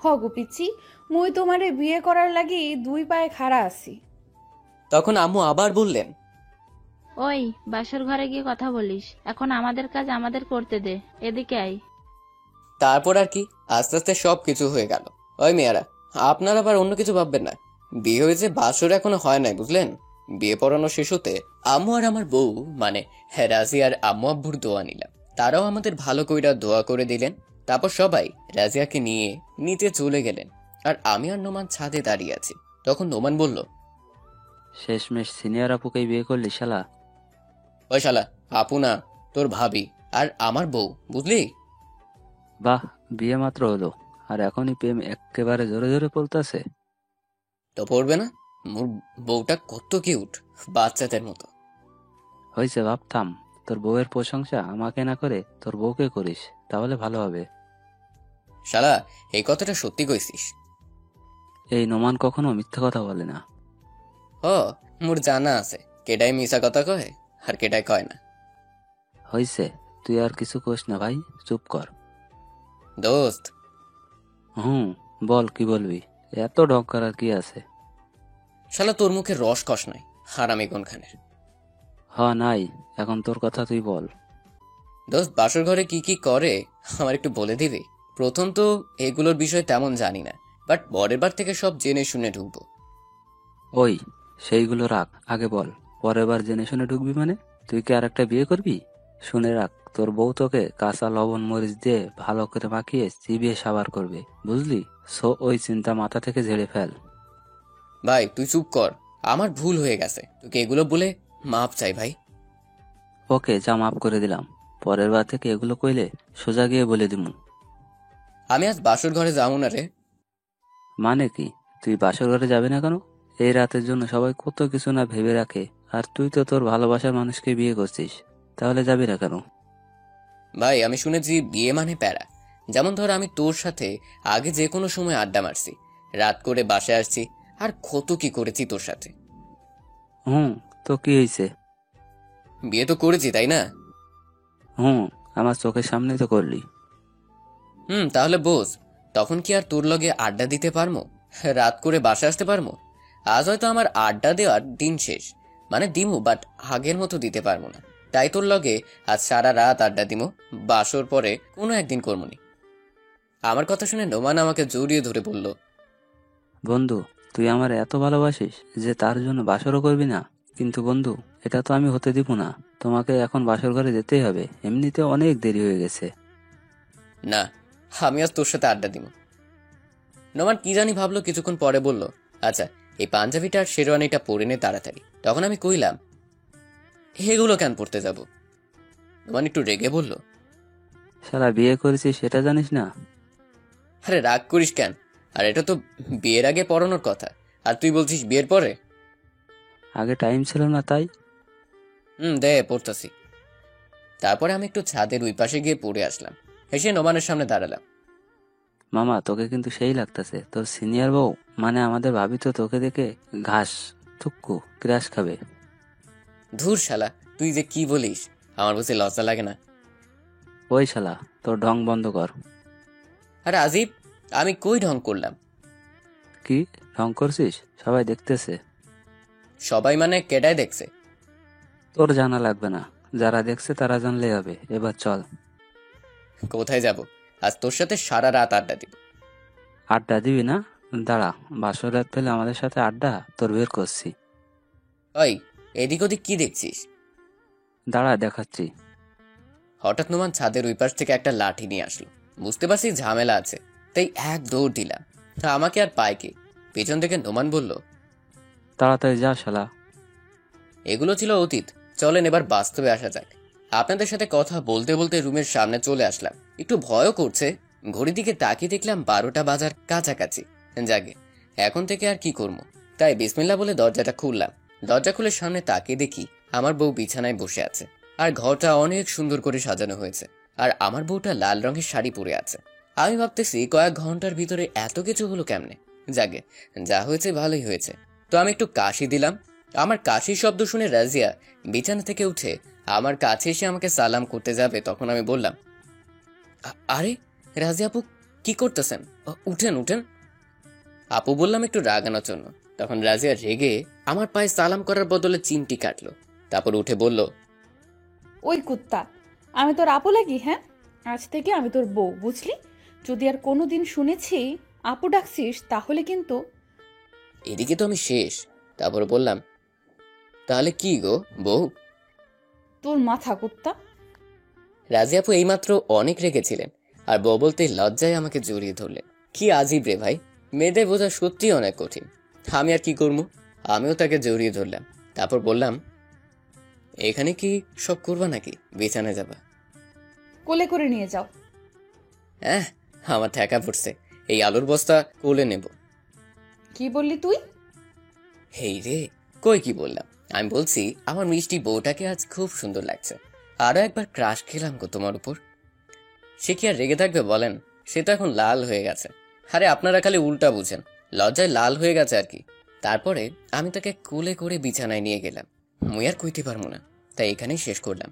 হ গো পিচ্ছি, মুই তোমারে বিয়ে করার লাগি দুই পায়ে খাড়া আছি। তখন আম্মু আবার বললেন, ওই বাসর ঘরে গিয়ে কথা বলিস, এখন আমাদের কাজ আমাদের করতে দে, এদিকে আয়। তারপর আর কি, আস্তে আস্তে সব কিছু হয়ে গেল। ওই মেয়েরা, আপনারা আবার অন্য কিছু ভাববেন না, বিয়ে হয়েছে, বাসর এখনো হয় নাই, বুঝলেন? বিয়ে পড়ানো শেষ হতে আম্মু আর আমার বউ মানে রাজি আর আম্মু আব্বুর দোয়া নিলাম। তারাও আমাদের ভালো কইরা দোয়া করে দিলেন। তারপর সবাই রাজিয়াকে নিয়ে নিচে চলে গেলেন, আর আমি আর নোমান ছাদে দাঁড়িয়ে আছি। তখন নোমান বলল, শেষমেশ সিনিয়র আপুকেই বিয়ে করলি শালা? ওই শালা, আপু না, তোর ভাবি আর আমার বউ, বুঝলি? বাহ, বিয়ে মাত্র হলো আর এখনই প্রেম একেবারে জোরে জোরে পড়তাছে। তো পড়বে না? মোর বউটা কত কিউট, বাচ্চাদের মতো। হয়েছে, ভাবতাম তোর বউয়ের প্রশংসা আমাকে না করে তোর বউকে করিস, তাহলে ভালো হবে। শালা, এই কথাটা সত্যি কইছিস? এই নোমান কখনো মিথ্যা কথা বলে না। হ, মোর জানা আছে কেডাই মিশা কথা কয় আর কেডাই কয় না। হয়েছে, তুই আর কিছু কোস না ভাই, চুপ কর। দোস্ত, বল কি বলবি, এত ঢং করার কি আছে? শালা তোর মুখে রস কস নাই, হারামি কোনখানের। নাই, এখন তোর কথা তুই বল। দোস্ত, বাসর ঘরে কি কি করে আমার একটু বলে দিবি? প্রথম তো এগুলোর বিষয়ে তেমন জানি না, বাট পরের বার থেকে সব জেনে শুনে ঢুকবো। ওই, সেইগুলো রাখ, আগে বল। পরের বার জেনে শুনে ঢুকবি মানে? তুই কি আর একটা বিয়ে করবি? শুনে রাখ, তোর বউ তোকে কাঁচা লবণ মরিচ দিয়ে ভালো করে মাখিয়ে চিবিয়ে সাবার করবে, বুঝলি? সো ওই চিন্তা মাথা থেকে ঝেড়ে ফেল। ভাই তুই চুপ কর, আমার ভুল হয়ে গেছে, তোকে এগুলো বলে মাপ চাই ভাই। ওকে, যা মাফ করে দিলাম। পরের বার থেকে এগুলো কইলে সোজা গিয়ে বলে দিমু। আমি আজ বাসর ঘরে যাবো না রে। মানে কি? তুই বাসর ঘরে যাবি না কেন? এই রাতের জন্য সবাই কত কিছু না ভেবে রাখে, আর তুই তো তোর ভালোবাসার মানুষকে বিয়ে করছিস, তাহলে যাবি না কেন? ভাই আমি শুনেছি বিয়ে মানে প্যারা। যেমন ধর, আমি তোর সাথে আগে যে কোনো সময় আড্ডা মারছি, রাত করে বাসায় আসছি, আর কত কি করেছি তোর সাথে। তো কি হয়েছে? বিয়ে তো করেছি, তাই না? আমার চোখের সামনে তো করলি। তাহলে বোঝ, তখন কি আর তোর লগে আড্ডা দিতে পারমো, রাত করে বাসায় আসতে পারমো? আজ হয়তো আমার আড্ডা দেওয়ার দিন শেষ, মানে দিমু, বাট আগের মতো দিতে পারবো না। তাই তোর লগে আজ সারা রাত আড্ডা দিমু, বাসর পরে কোনো একদিন করমুনি। আমার কথা শুনে নোমান আমাকে জড়িয়ে ধরে বলল, বন্ধু, তুই আমার এত ভালোবাসিস যে তার জন্য বাসরও করবি না? কিন্তু বন্ধু, এটা তো আমি হতে দিব না। তোমাকে এখন বাসর ঘরে যেতেই হবে, এমনিতে অনেক দেরি হয়ে গেছে। না, আমি আজ তোর সাথে আড্ডা দিব। নোমান কি জানি ভাবলো, কিছুক্ষণ পরে বলল, আচ্ছা এই পাঞ্জাবিটা আর শেরওয়ানিটা পরে নে তাড়াতাড়ি। তখন আমি কইলাম, এগুলো কেন পড়তে যাব? নোমান একটু রেগে বলল, শালা, বিয়ে করেছিস সেটা জানিস না? আরে রাগ করিস কেন, আর এটা তো বিয়ের আগে পড়ানোর কথা, আর তুই বলছিস বিয়ের পরে? আগে টাইম ছিল না তাই। দে পড়তাছি। তারপরে আমি একটু ছাদের ওই পাশে গিয়ে পড়ে আসলাম, এসে নোমানের সামনে দাঁড়ালাম। মামা, তোকে কিন্তু সেই লাগতেছে। তোর সিনিয়র বউ মানে আমাদের ভাবি তো তোকে দেখে ঘাস থুক্কু ক্রাশ খাবে। ধুর শালা, তুই যে কি বলিস, আমার বুঝে লজ্জা লাগে না? ওই শালা, তোর ঢং বন্ধ কর। আরে আজিব, আমি কই ঢং করলাম? কি ঢং করছিস? সবাই দেখতেছে। সবাই মানে কেডায় দেখছে? তোর জানা লাগবে না, যারা দেখছে তারা জানলেই হবে। এবার চল। কোথায় যাব? আজ তোর সাথে সারা রাত আড্ডা দিব। আড্ডা দিবি না? দাঁড়া, বাসর রাত পেলে আমাদের সাথে আড্ডা তোর বের করছি। ওই, এদিক ওদিক কি দেখছিস? দাঁড়া দেখাচ্ছি। হঠাৎ নোমান ছাদের ওই পাশ থেকে একটা লাঠি নিয়ে আসলো। বুঝতে পারছি ঝামেলা আছে, তাই এক দৌড় দিলাম। তা আমাকে আর পায় কি? পেছন থেকে নোমান বলল, তাড়াতাড়ি যা শালা। এগুলো ছিল অতীত, চলেন এবার বাস্তবে আসা যাক। আপনাদের সাথে কথা বলতে বলতে রুমের সামনে চলে আসলাম। একটু ভয়ও করছে। ঘড়ির দিকে তাকিয়ে দেখলাম 12টা বাজার কাছাকাছি। জাগে এখন থেকে আর কি করবো, তাই বিসমিল্লাহ বলে দরজাটা খুললাম। দরজা খুলে সামনে তাকিয়ে দেখি আমার বউ বিছানায় বসে আছে, আর ঘরটা অনেক সুন্দর করে সাজানো হয়েছে। আর আমার বউটা লাল রঙের শাড়ি পরে আছে। আমি ভাবতেছি কয়েক ঘন্টার ভিতরে এত কিছু হলো কেমনে। জাগে যা হয়েছে ভালোই হয়েছে। তো আমি একটু কাশি দিলাম। আমার কাশির শব্দ শুনে রাজিয়া বিছানা থেকে উঠে আমার কাছে এসে আমাকে সালাম করতে যাবে, তখন আমি বললাম, আরে রাজিয়া আপু, কি করতেছেন? উঠেন উঠেন। আপু বললাম একটু রাগানোর জন্য। তখন রাজিয়া রেগে আমার পায়ে সালাম করার বদলে চিমটি কাটলো। তারপর উঠে বলল, ওই কুত্তা, আমি তোর আপু লাগি? হ্যাঁ, আজ থেকে আমি তোর বউ, বুঝলি? যদি আর কোনোদিন শুনেছি আপু ডাকছিস তাহলে কিন্তু। এদিকে তো আমি শেষ। তারপর বললাম, তাহলে কি গো বউ? তোর মাথা কুত্তা। রাজিয়া আপু এইমাত্র অনেক রেগেছিলেন, আর বউ বলতে লজ্জায় আমাকে জড়িয়ে ধরলেন। কি আজীব রে ভাই, মেয়েদের বোঝা সত্যি অনেক কঠিন। আমি আর কি করবো, আমিও তাকে জড়িয়ে ধরলাম। তারপর বললাম, এখানে কি সব করবা নাকি বিছানায় যাবা? কোলে করে নিয়ে যাও। আমার ঠেকা পড়ছে, এই আলুর বস্তা কোলে নেব। কি বললি তুই? হেই রে, কই কি বললাম? আমি বলছি আমার মিষ্টি বউটাকে আজ খুব সুন্দর লাগছে। আরো একবার ক্রাশ খেলাম গো তোমার উপর। সে কি আর রেগে থাকবে বলেন? সে তো এখন লাল হয়ে গেছে। আরে আপনারা খালি উল্টা বুঝেন, লজ্জায় লাল হয়ে গেছে আর কি। তারপরে আমি তাকে কোলে করে বিছানায় নিয়ে গেলাম। মুই আর কইতে পারবো না, তাই এখানেই শেষ করলাম।